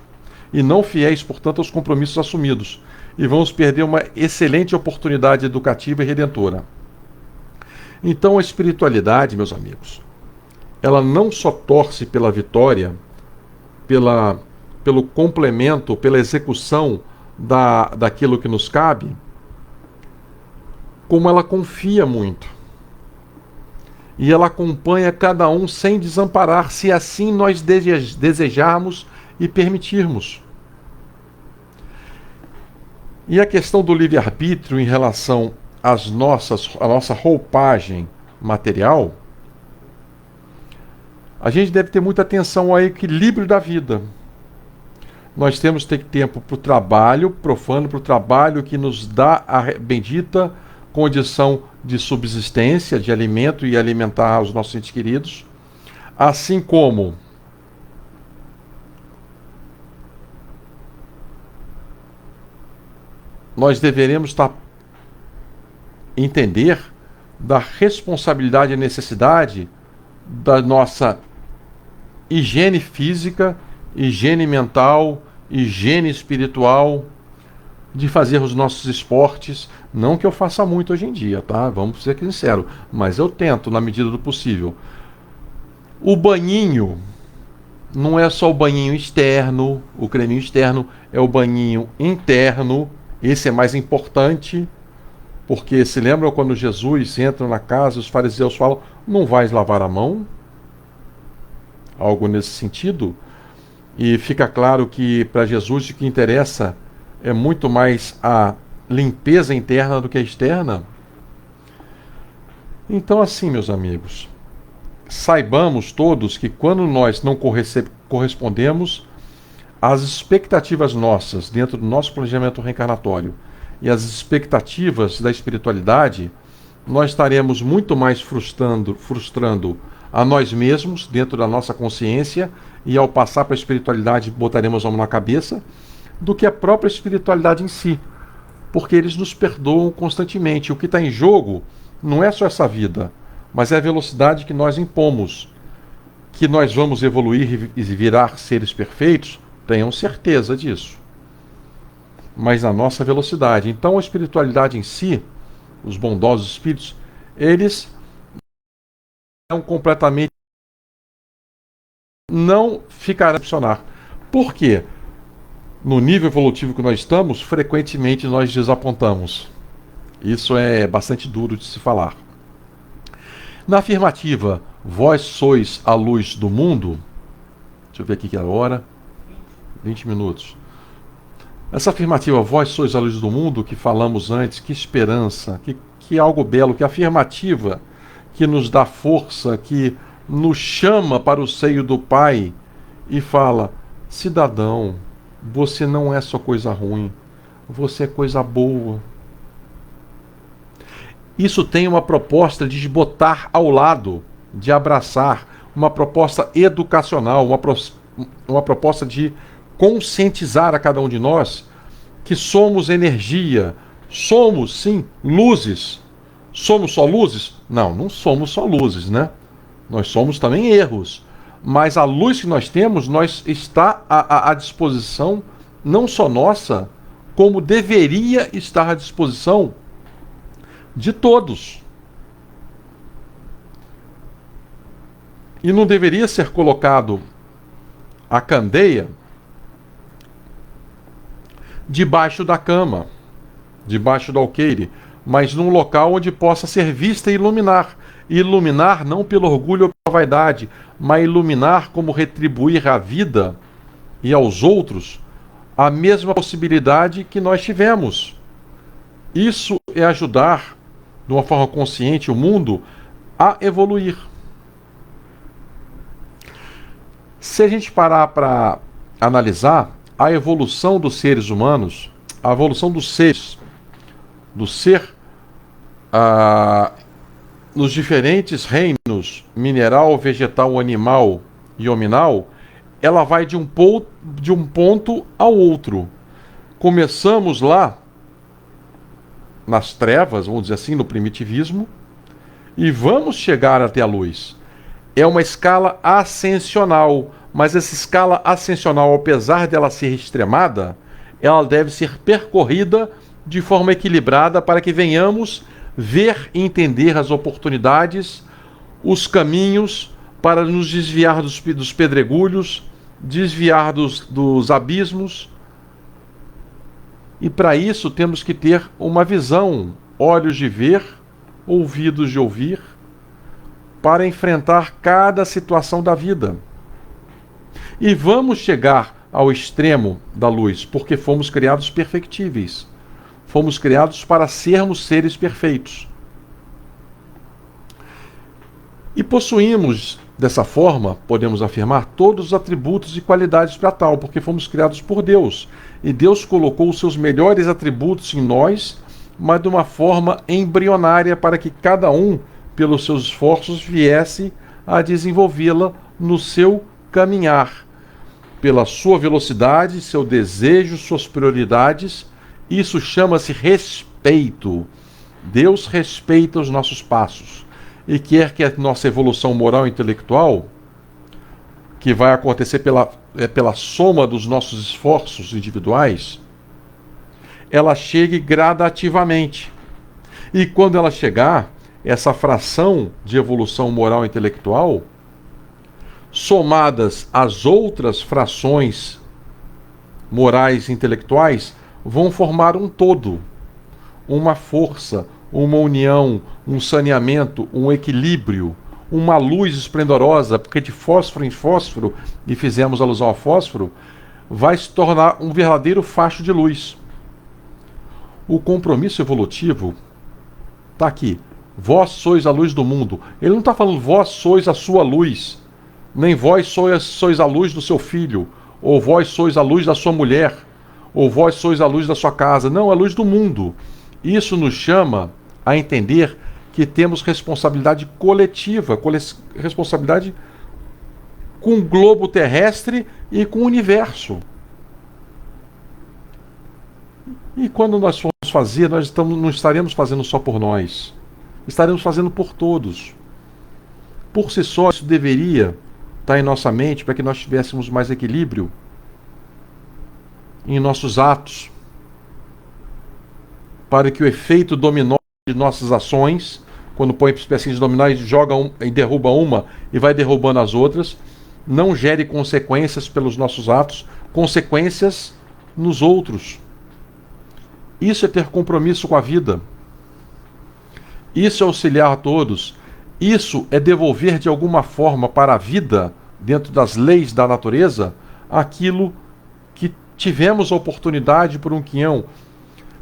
e não fiéis, portanto, aos compromissos assumidos, e vamos perder uma excelente oportunidade educativa e redentora. Então, a espiritualidade, meus amigos, ela não só torce pela vitória, pelo complemento, pela execução daquilo que nos cabe, como ela confia muito. E ela acompanha cada um sem desamparar, se assim nós desejarmos e permitirmos. E a questão do livre-arbítrio em relação à nossa roupagem material, a gente deve ter muita atenção ao equilíbrio da vida. Nós temos que ter tempo para o trabalho profano, para o trabalho que nos dá a bendita condição de subsistência, de alimento e alimentar os nossos entes queridos, assim como nós deveremos entender da responsabilidade e necessidade da nossa higiene física, higiene mental, higiene espiritual, de fazer os nossos esportes. Não que eu faça muito hoje em dia, tá? Vamos ser sinceros, mas eu tento na medida do possível. O banhinho não é só o banhinho externo, o creminho externo, é o banhinho interno. Esse é mais importante, porque se lembram quando Jesus entra na casa, os fariseus falam: não vais lavar a mão? Algo nesse sentido. E fica claro que para Jesus o que interessa é muito mais a limpeza interna do que a externa. Então, assim, meus amigos, saibamos todos que quando nós não correspondemos às expectativas nossas dentro do nosso planejamento reencarnatório e às expectativas da espiritualidade, nós estaremos muito mais frustrando a nós mesmos dentro da nossa consciência, e ao passar para a espiritualidade botaremos a mão na cabeça, do que a própria espiritualidade em si, porque eles nos perdoam constantemente. O que está em jogo não é só essa vida, mas é a velocidade que nós impomos. Que nós vamos evoluir e virar seres perfeitos, tenham certeza disso, mas na nossa velocidade. Então a espiritualidade em si, os bondosos espíritos, eles completamente não ficarão a funcionar. Por quê? No nível evolutivo que nós estamos, frequentemente nós desapontamos. Isso é bastante duro de se falar. Na afirmativa, vós sois a luz do mundo. Deixa eu ver aqui que é a hora. 20 minutos. Essa afirmativa, vós sois a luz do mundo, que falamos antes, que esperança, que algo belo, que afirmativa, que nos dá força, que nos chama para o seio do Pai e fala: cidadão, você não é só coisa ruim, você é coisa boa. Isso tem uma proposta de botar ao lado, de abraçar, uma proposta educacional, uma proposta de conscientizar a cada um de nós que somos energia, Somos, sim, luzes. Somos só luzes? Não, não somos só luzes, né? Nós somos também erros. Mas a luz que nós temos, nós está à disposição, não só nossa, como deveria estar à disposição de todos. E não deveria ser colocado a candeia debaixo da cama, debaixo do alqueire, mas num local onde possa ser vista e iluminar. Iluminar não pelo orgulho ou pela vaidade, mas iluminar como retribuir à vida e aos outros a mesma possibilidade que nós tivemos. Isso é ajudar, de uma forma consciente, o mundo a evoluir. Se a gente parar para analisar a evolução dos seres humanos, a evolução dos seres, do ser nos diferentes reinos, mineral, vegetal, animal e hominal, ela vai de um ponto ao outro. Começamos lá nas trevas, vamos dizer assim, no primitivismo, e vamos chegar até a luz. É uma escala ascensional, mas essa escala ascensional, apesar dela ser extremada, ela deve ser percorrida de forma equilibrada para que venhamos ver e entender as oportunidades, os caminhos para nos desviar dos pedregulhos, desviar dos abismos. E para isso temos que ter uma visão, olhos de ver, ouvidos de ouvir, para enfrentar cada situação da vida. E vamos chegar ao extremo da luz, porque fomos criados perfectíveis. Fomos criados para sermos seres perfeitos. E possuímos, dessa forma, podemos afirmar, todos os atributos e qualidades para tal, porque fomos criados por Deus. E Deus colocou os seus melhores atributos em nós, mas de uma forma embrionária, para que cada um, pelos seus esforços, viesse a desenvolvê-la no seu caminhar. Pela sua velocidade, seu desejo, suas prioridades. Isso chama-se respeito. Deus respeita os nossos passos e quer que a nossa evolução moral e intelectual, que vai acontecer pela soma dos nossos esforços individuais, ela chegue gradativamente. E quando ela chegar, essa fração de evolução moral e intelectual, somadas às outras frações morais e intelectuais, vão formar um todo, uma força, uma união, um saneamento, um equilíbrio, uma luz esplendorosa, porque de fósforo em fósforo, e fizemos alusão ao fósforo, vai se tornar um verdadeiro facho de luz. O compromisso evolutivo está aqui. Vós sois a luz do mundo. Ele não está falando vós sois a sua luz, nem vós sois a luz do seu filho, ou vós sois a luz da sua mulher, ou vós sois a luz da sua casa. Não, a luz do mundo. Isso nos chama a entender que temos responsabilidade coletiva, responsabilidade com o globo terrestre e com o universo. E quando nós formos fazer, não estaremos fazendo só por nós. Estaremos fazendo por todos. Por si só, isso deveria estar em nossa mente para que nós tivéssemos mais equilíbrio em nossos atos, para que o efeito dominó de nossas ações, quando põe espécies de dominó e joga e derruba uma e vai derrubando as outras, não gere consequências pelos nossos atos, consequências nos outros. Isso é ter compromisso com a vida. Isso é auxiliar a todos. Isso é devolver de alguma forma para a vida, dentro das leis da natureza, aquilo que tivemos a oportunidade por um quinhão.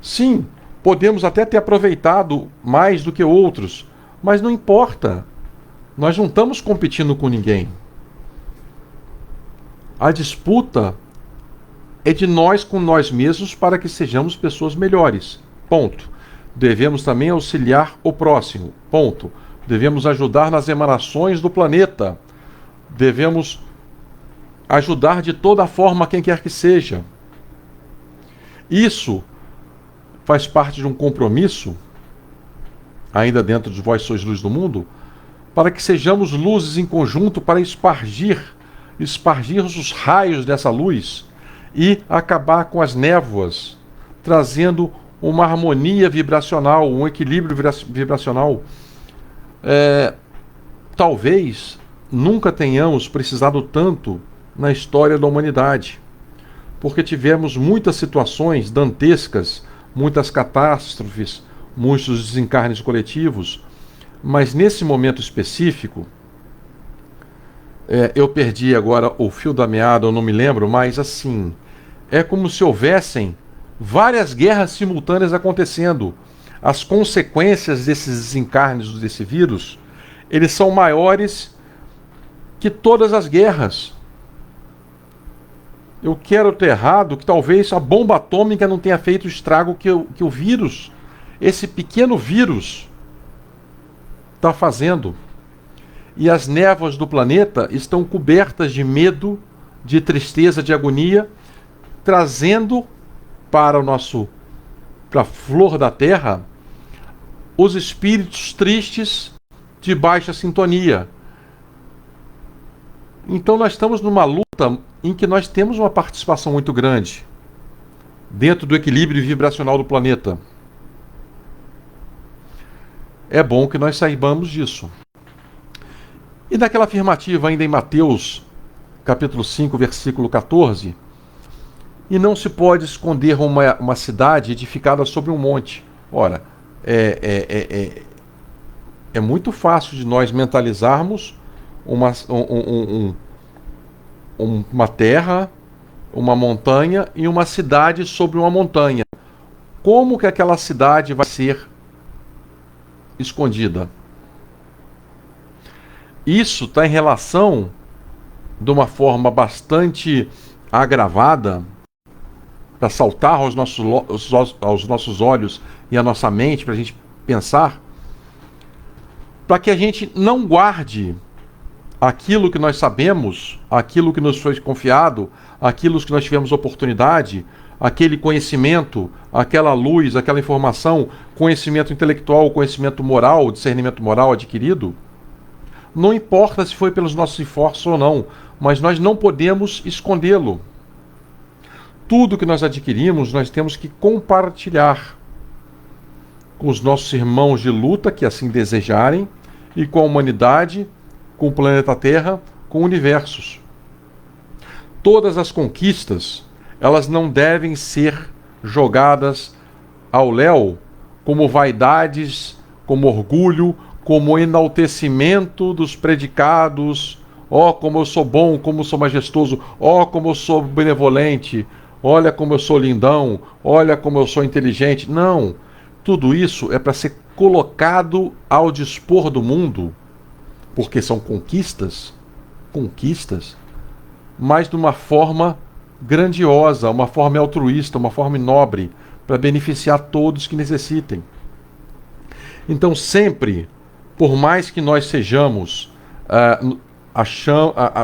Sim, podemos até ter aproveitado mais do que outros, mas não importa. Nós não estamos competindo com ninguém. A disputa é de nós com nós mesmos para que sejamos pessoas melhores. Ponto. Devemos também auxiliar o próximo. Ponto. Devemos ajudar nas emanações do planeta. Devemos ajudar de toda forma quem quer que seja. Isso faz parte de um compromisso, ainda dentro de Vós Sois Luz do Mundo, para que sejamos luzes em conjunto para espargir os raios dessa luz e acabar com as névoas, trazendo uma harmonia vibracional, um equilíbrio vibracional. Talvez nunca tenhamos precisado tanto na história da humanidade, porque tivemos muitas situações dantescas, muitas catástrofes, muitos desencarnes coletivos, mas nesse momento específico, eu perdi agora o fio da meada, eu não me lembro, mas assim, é como se houvessem várias guerras simultâneas acontecendo. As consequências desses desencarnes desse vírus, eles são maiores que todas as guerras. Eu quero ter errado que talvez a bomba atômica não tenha feito o estrago que o vírus, esse pequeno vírus, está fazendo. E as névoas do planeta estão cobertas de medo, de tristeza, de agonia, trazendo para a flor da terra, os espíritos tristes de baixa sintonia. Então nós estamos numa luta em que nós temos uma participação muito grande dentro do equilíbrio vibracional do planeta. É bom que nós saibamos disso. E naquela afirmativa ainda em Mateus, capítulo 5, versículo 14, e não se pode esconder uma cidade edificada sobre um monte. Ora, é muito fácil de nós mentalizarmos uma terra, uma montanha e uma cidade sobre uma montanha. Como que aquela cidade vai ser escondida? Isso está em relação, de uma forma bastante agravada, para saltar aos nossos olhos e à nossa mente, para a gente pensar, para que a gente não guarde aquilo que nós sabemos, aquilo que nos foi confiado, aquilo que nós tivemos oportunidade, aquele conhecimento, aquela luz, aquela informação, conhecimento intelectual, conhecimento moral, discernimento moral adquirido. Não importa se foi pelos nossos esforços ou não, mas nós não podemos escondê-lo. Tudo que nós adquirimos, nós temos que compartilhar com os nossos irmãos de luta, que assim desejarem, e com a humanidade, com o planeta Terra, com universos. Todas as conquistas, elas não devem ser jogadas ao léu como vaidades, como orgulho, como enaltecimento dos predicados. Ó, como eu sou bom, como eu sou majestoso, ó, como eu sou benevolente, olha como eu sou lindão, olha como eu sou inteligente. Não, tudo isso é para ser colocado ao dispor do mundo, porque são conquistas, mas de uma forma grandiosa, uma forma altruísta, uma forma nobre, para beneficiar todos que necessitem. Então sempre, por mais que nós sejamos,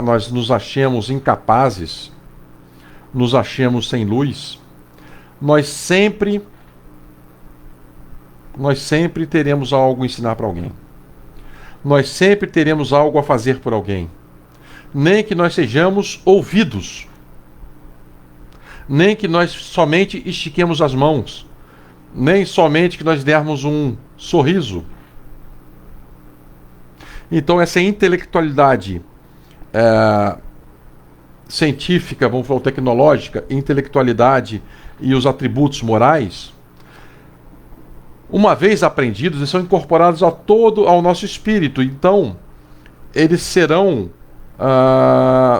nós nos achemos incapazes, nos achemos sem luz, nós sempre teremos algo a ensinar para alguém. Nós sempre teremos algo a fazer por alguém. Nem que nós sejamos ouvidos, nem que nós somente estiquemos as mãos, nem somente que nós dermos um sorriso. Então essa intelectualidade científica, vamos falar tecnológica, intelectualidade e os atributos morais, uma vez aprendidos, eles são incorporados ao nosso espírito. Então eles serão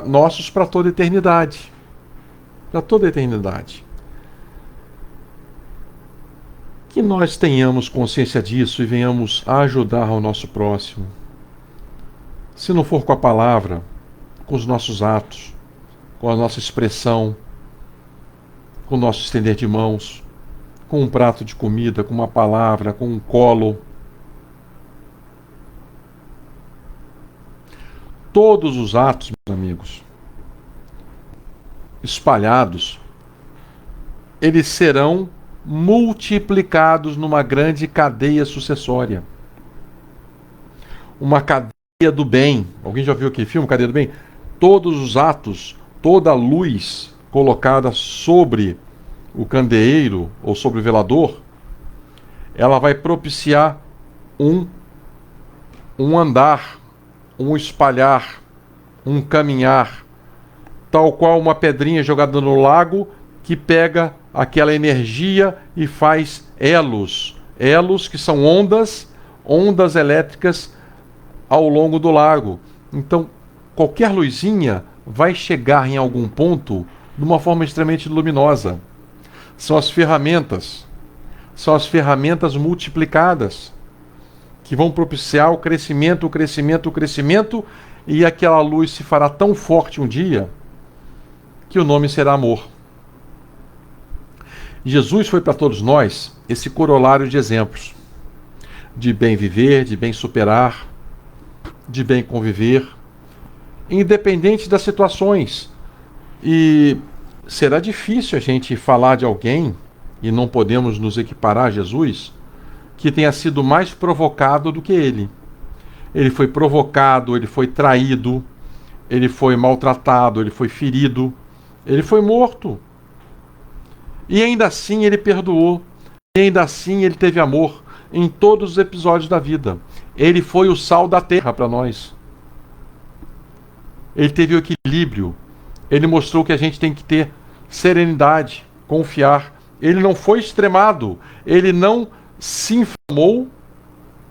nossos para toda a eternidade. Para toda a eternidade. Que nós tenhamos consciência disso e venhamos a ajudar ao nosso próximo. Se não for com a palavra, com os nossos atos, com a nossa expressão, com o nosso estender de mãos, com um prato de comida, com uma palavra, com um colo. Todos os atos, meus amigos, espalhados, eles serão multiplicados numa grande cadeia sucessória. Uma cadeia do bem. Alguém já viu aquele filme, Cadeia do Bem? Todos os atos, toda a luz colocada sobre o candeeiro ou sobre o velador, ela vai propiciar um andar, um espalhar, um caminhar, tal qual uma pedrinha jogada no lago que pega aquela energia e faz elos. Elos que são ondas elétricas ao longo do lago. Então, qualquer luzinha vai chegar em algum ponto de uma forma extremamente luminosa. São as ferramentas multiplicadas que vão propiciar o crescimento, e aquela luz se fará tão forte um dia que o nome será amor. Jesus foi para todos nós esse corolário de exemplos de bem viver, de bem superar, de bem conviver, independente das situações. E será difícil a gente falar de alguém, e não podemos nos equiparar a Jesus, que tenha sido mais provocado do que ele. Ele foi provocado, ele foi traído, ele foi maltratado, ele foi ferido, ele foi morto. E ainda assim ele perdoou, e ainda assim ele teve amor em todos os episódios da vida. Ele foi o sal da terra para nós. Ele teve o equilíbrio. Ele mostrou que a gente tem que ter serenidade, confiar. Ele não foi extremado. Ele não se inflamou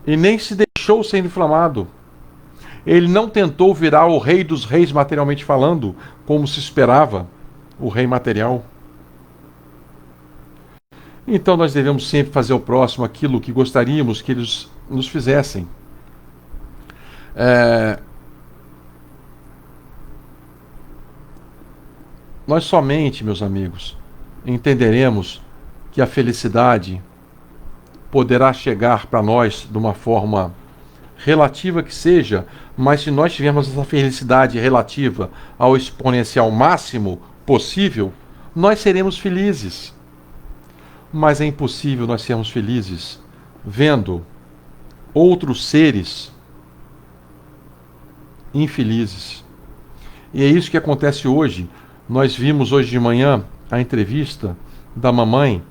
e nem se deixou ser inflamado. Ele não tentou virar o rei dos reis materialmente falando, como se esperava, o rei material. Então nós devemos sempre fazer ao próximo aquilo que gostaríamos que eles nos fizessem. Nós somente, meus amigos, entenderemos que a felicidade poderá chegar para nós de uma forma relativa que seja, mas se nós tivermos essa felicidade relativa ao exponencial máximo possível, nós seremos felizes. Mas é impossível nós sermos felizes vendo outros seres infelizes. E é isso que acontece hoje. Nós vimos hoje de manhã a entrevista da mamãe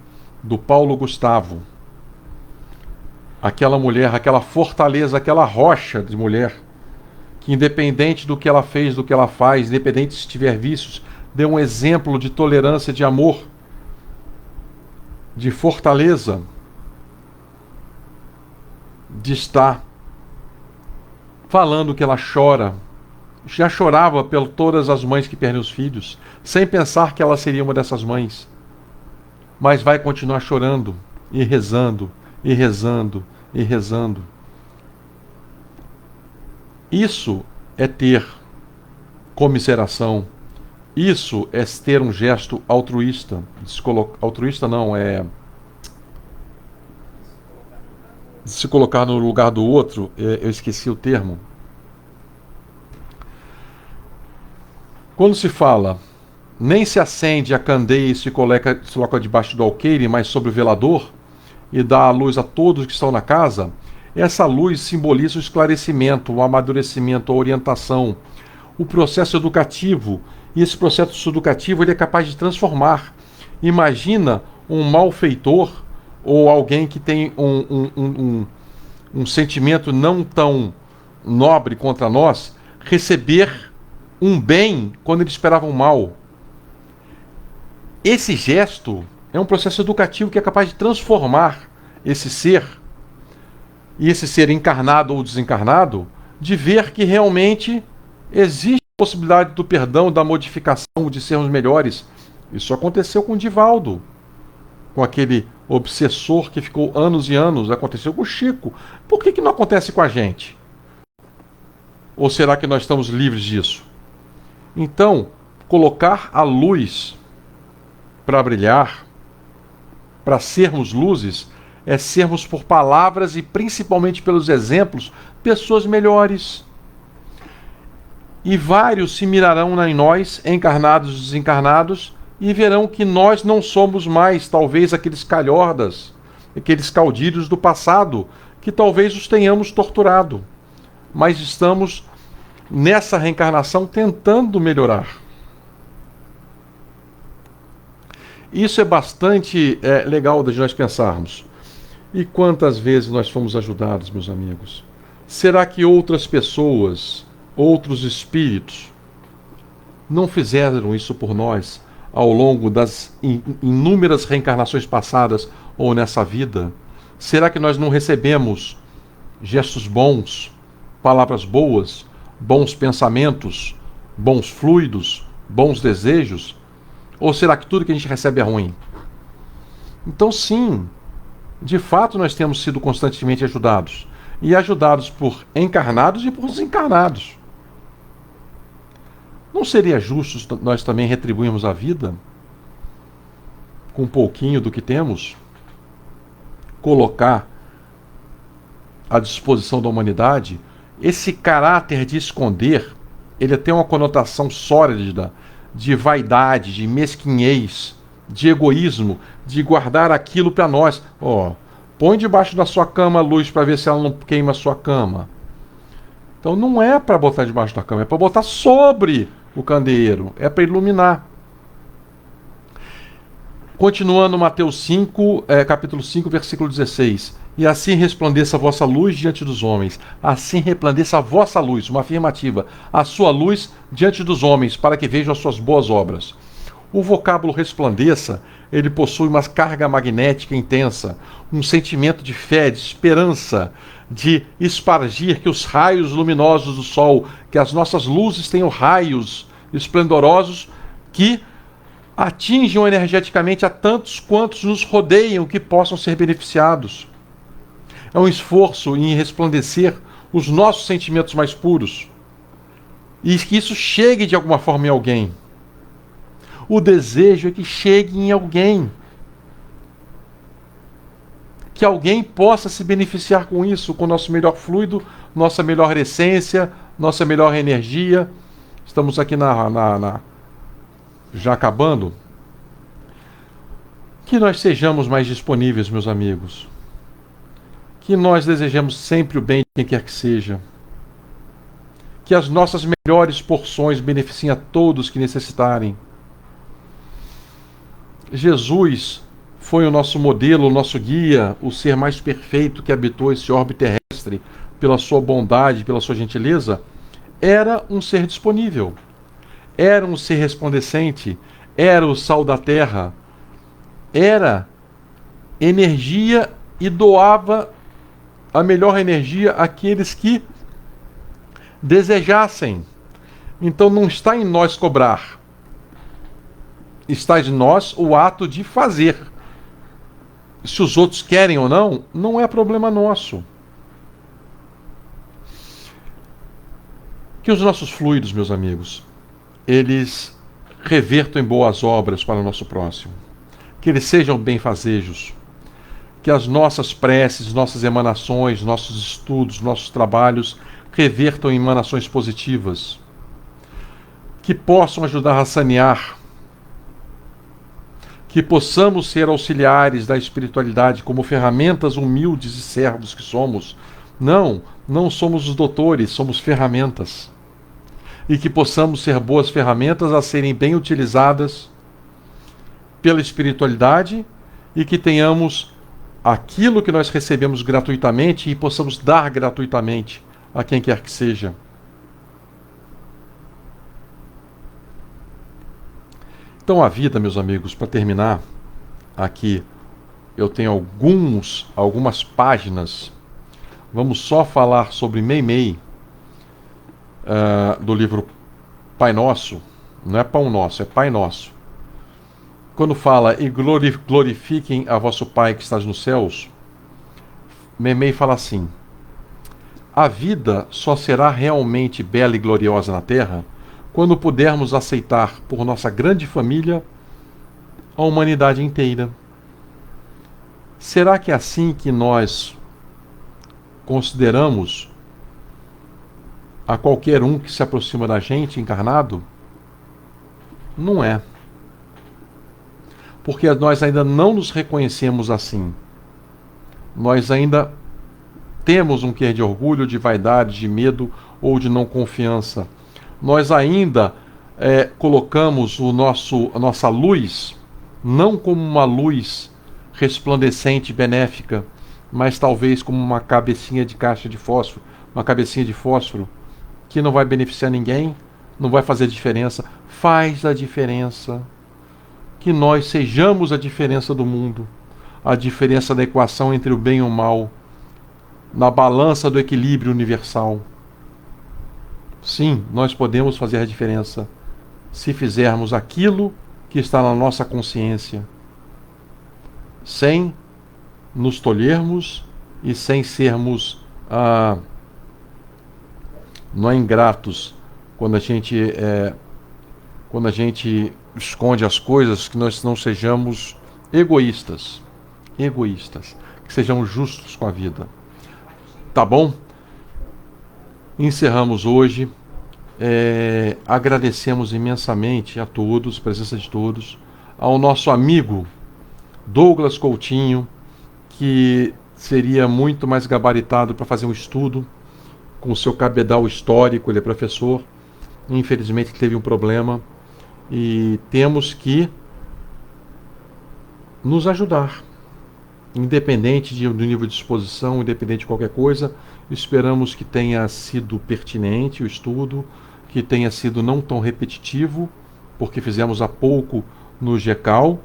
do Paulo Gustavo. Aquela mulher, aquela fortaleza, aquela rocha de mulher, que independente do que ela fez, do que ela faz, independente se tiver vícios, deu um exemplo de tolerância, de amor, de fortaleza, de estar falando que ela chora. Já chorava por todas as mães que perdem os filhos, sem pensar que ela seria uma dessas mães. Mas vai continuar chorando, e rezando, e rezando, e rezando. Isso é ter comiseração. Isso é ter um gesto altruísta. Altruísta não, é se colocar no lugar do outro. Eu esqueci o termo. Quando se fala, nem se acende a candeia e se coloca debaixo do alqueire, mas sobre o velador, e dá a luz a todos que estão na casa, essa luz simboliza o esclarecimento, o amadurecimento, a orientação, o processo educativo. E esse processo educativo ele é capaz de transformar. Imagina um malfeitor ou alguém que tem um sentimento não tão nobre contra nós, receber um bem quando ele esperava um mal. Esse gesto é um processo educativo que é capaz de transformar esse ser, e esse ser encarnado ou desencarnado, de ver que realmente existe a possibilidade do perdão, da modificação, de sermos melhores. Isso aconteceu com o Divaldo, com aquele obsessor que ficou anos e anos. Aconteceu com o Chico. Por que não acontece com a gente? Ou será que nós estamos livres disso? Então, colocar a luz para brilhar, para sermos luzes, é sermos por palavras e principalmente pelos exemplos, pessoas melhores. E vários se mirarão em nós, encarnados e desencarnados, e verão que nós não somos mais, talvez, aqueles calhordas, aqueles caudilhos do passado, que talvez os tenhamos torturado, mas estamos nessa reencarnação tentando melhorar. Isso é bastante legal de nós pensarmos. E quantas vezes nós fomos ajudados, meus amigos? Será que outras pessoas, outros espíritos, não fizeram isso por nós ao longo das inúmeras reencarnações passadas ou nessa vida? Será que nós não recebemos gestos bons, palavras boas, bons pensamentos, bons fluidos, bons desejos? Ou será que tudo que a gente recebe é ruim? Então, sim, de fato nós temos sido constantemente ajudados. E ajudados por encarnados e por desencarnados. Não seria justo nós também retribuirmos a vida com um pouquinho do que temos? Colocar à disposição da humanidade? Esse caráter de esconder, ele tem uma conotação sórdida, de vaidade, de mesquinhez, de egoísmo, de guardar aquilo para nós. Põe debaixo da sua cama a luz para ver se ela não queima a sua cama. Então não é para botar debaixo da cama, é para botar sobre o candeeiro, é para iluminar. Continuando Mateus 5, capítulo 5, versículo 16. E assim resplandeça a vossa luz diante dos homens. Assim resplandeça a vossa luz, uma afirmativa. A sua luz diante dos homens, para que vejam as suas boas obras. O vocábulo resplandeça, ele possui uma carga magnética intensa, um sentimento de fé, de esperança, de espargir que os raios luminosos do sol, que as nossas luzes tenham raios esplendorosos que atinjam energeticamente a tantos quantos nos rodeiam que possam ser beneficiados. É um esforço em resplandecer os nossos sentimentos mais puros e que isso chegue de alguma forma em alguém. O desejo é que chegue em alguém. Que alguém possa se beneficiar com isso, com o nosso melhor fluido, nossa melhor essência, nossa melhor energia. Estamos aqui já acabando. Que nós sejamos mais disponíveis, meus amigos. Que nós desejemos sempre o bem de quem quer que seja. Que as nossas melhores porções beneficiem a todos que necessitarem. Jesus foi o nosso modelo, o nosso guia, o ser mais perfeito que habitou esse orbe terrestre, pela sua bondade, pela sua gentileza. Era um ser disponível, era um ser resplandecente, era o sal da terra, era energia e doava a melhor energia àqueles que desejassem. Então não está em nós cobrar, está em nós o ato de fazer. Se os outros querem ou não, não é problema nosso. Que os nossos fluidos, meus amigos, eles revertam em boas obras para o nosso próximo. Que eles sejam benfazejos. Que as nossas preces, nossas emanações, nossos estudos, nossos trabalhos revertam em emanações positivas. Que possam ajudar a sanear. Que possamos ser auxiliares da espiritualidade como ferramentas humildes e servos que somos. Não somos os doutores, somos ferramentas. E que possamos ser boas ferramentas a serem bem utilizadas pela espiritualidade e que tenhamos aquilo que nós recebemos gratuitamente e possamos dar gratuitamente a quem quer que seja. Então a vida, meus amigos, para terminar, aqui eu tenho algumas páginas. Vamos só falar sobre Meimei, do livro Pai Nosso. Não é Pão Nosso, é Pai Nosso. Quando fala, e glorifiquem a vosso Pai que estás nos céus, Meimei fala assim: a vida só será realmente bela e gloriosa na Terra quando pudermos aceitar por nossa grande família a humanidade inteira. Será que é assim que nós consideramos a qualquer um que se aproxima da gente encarnado? Não é. porque nós ainda não nos reconhecemos assim. Nós ainda temos um quê de orgulho, de vaidade, de medo ou de não confiança. Nós ainda colocamos a nossa luz não como uma luz resplandecente e benéfica, mas talvez como uma cabecinha de caixa de fósforo, uma cabecinha de fósforo que não vai beneficiar ninguém, não vai fazer diferença. Faz a diferença. Que nós sejamos a diferença do mundo, a diferença da equação entre o bem e o mal, na balança do equilíbrio universal. Sim, nós podemos fazer a diferença se fizermos aquilo que está na nossa consciência, sem nos tolhermos e sem sermos não ingratos quando a gente esconde as coisas, que nós não sejamos egoístas, que sejamos justos com a vida. Tá bom? Encerramos hoje. Agradecemos imensamente a todos, a presença de todos, ao nosso amigo Douglas Coutinho, que seria muito mais gabaritado para fazer um estudo com o seu cabedal histórico. Ele é professor, infelizmente teve um problema e temos que nos ajudar, independente do nível de exposição, independente de qualquer coisa. Esperamos que tenha sido pertinente o estudo, que tenha sido não tão repetitivo, porque fizemos há pouco no GECAL.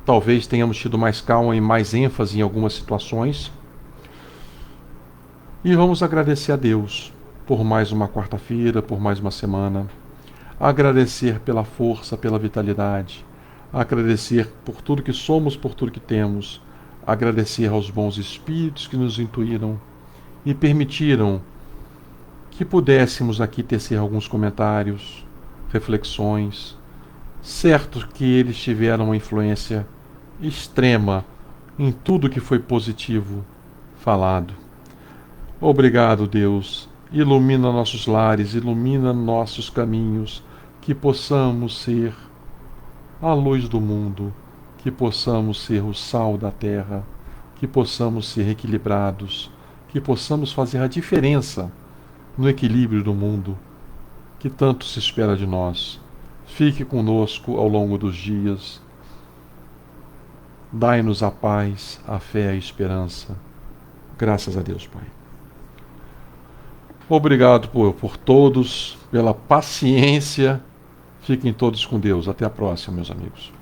Talvez tenhamos tido mais calma e mais ênfase em algumas situações. E vamos agradecer a Deus por mais uma quarta-feira, por mais uma semana. Agradecer pela força, pela vitalidade. Agradecer por tudo que somos, por tudo que temos. Agradecer aos bons espíritos que nos intuíram e permitiram que pudéssemos aqui tecer alguns comentários, reflexões. Certo que eles tiveram uma influência extrema em tudo que foi positivo falado. Obrigado, Deus. Ilumina nossos lares, ilumina nossos caminhos, que possamos ser a luz do mundo, que possamos ser o sal da terra, que possamos ser equilibrados, que possamos fazer a diferença no equilíbrio do mundo, que tanto se espera de nós. Fique conosco ao longo dos dias. Dai-nos a paz, a fé e a esperança. Graças a Deus, Pai. Obrigado por todos, pela paciência. Fiquem todos com Deus. Até a próxima, meus amigos.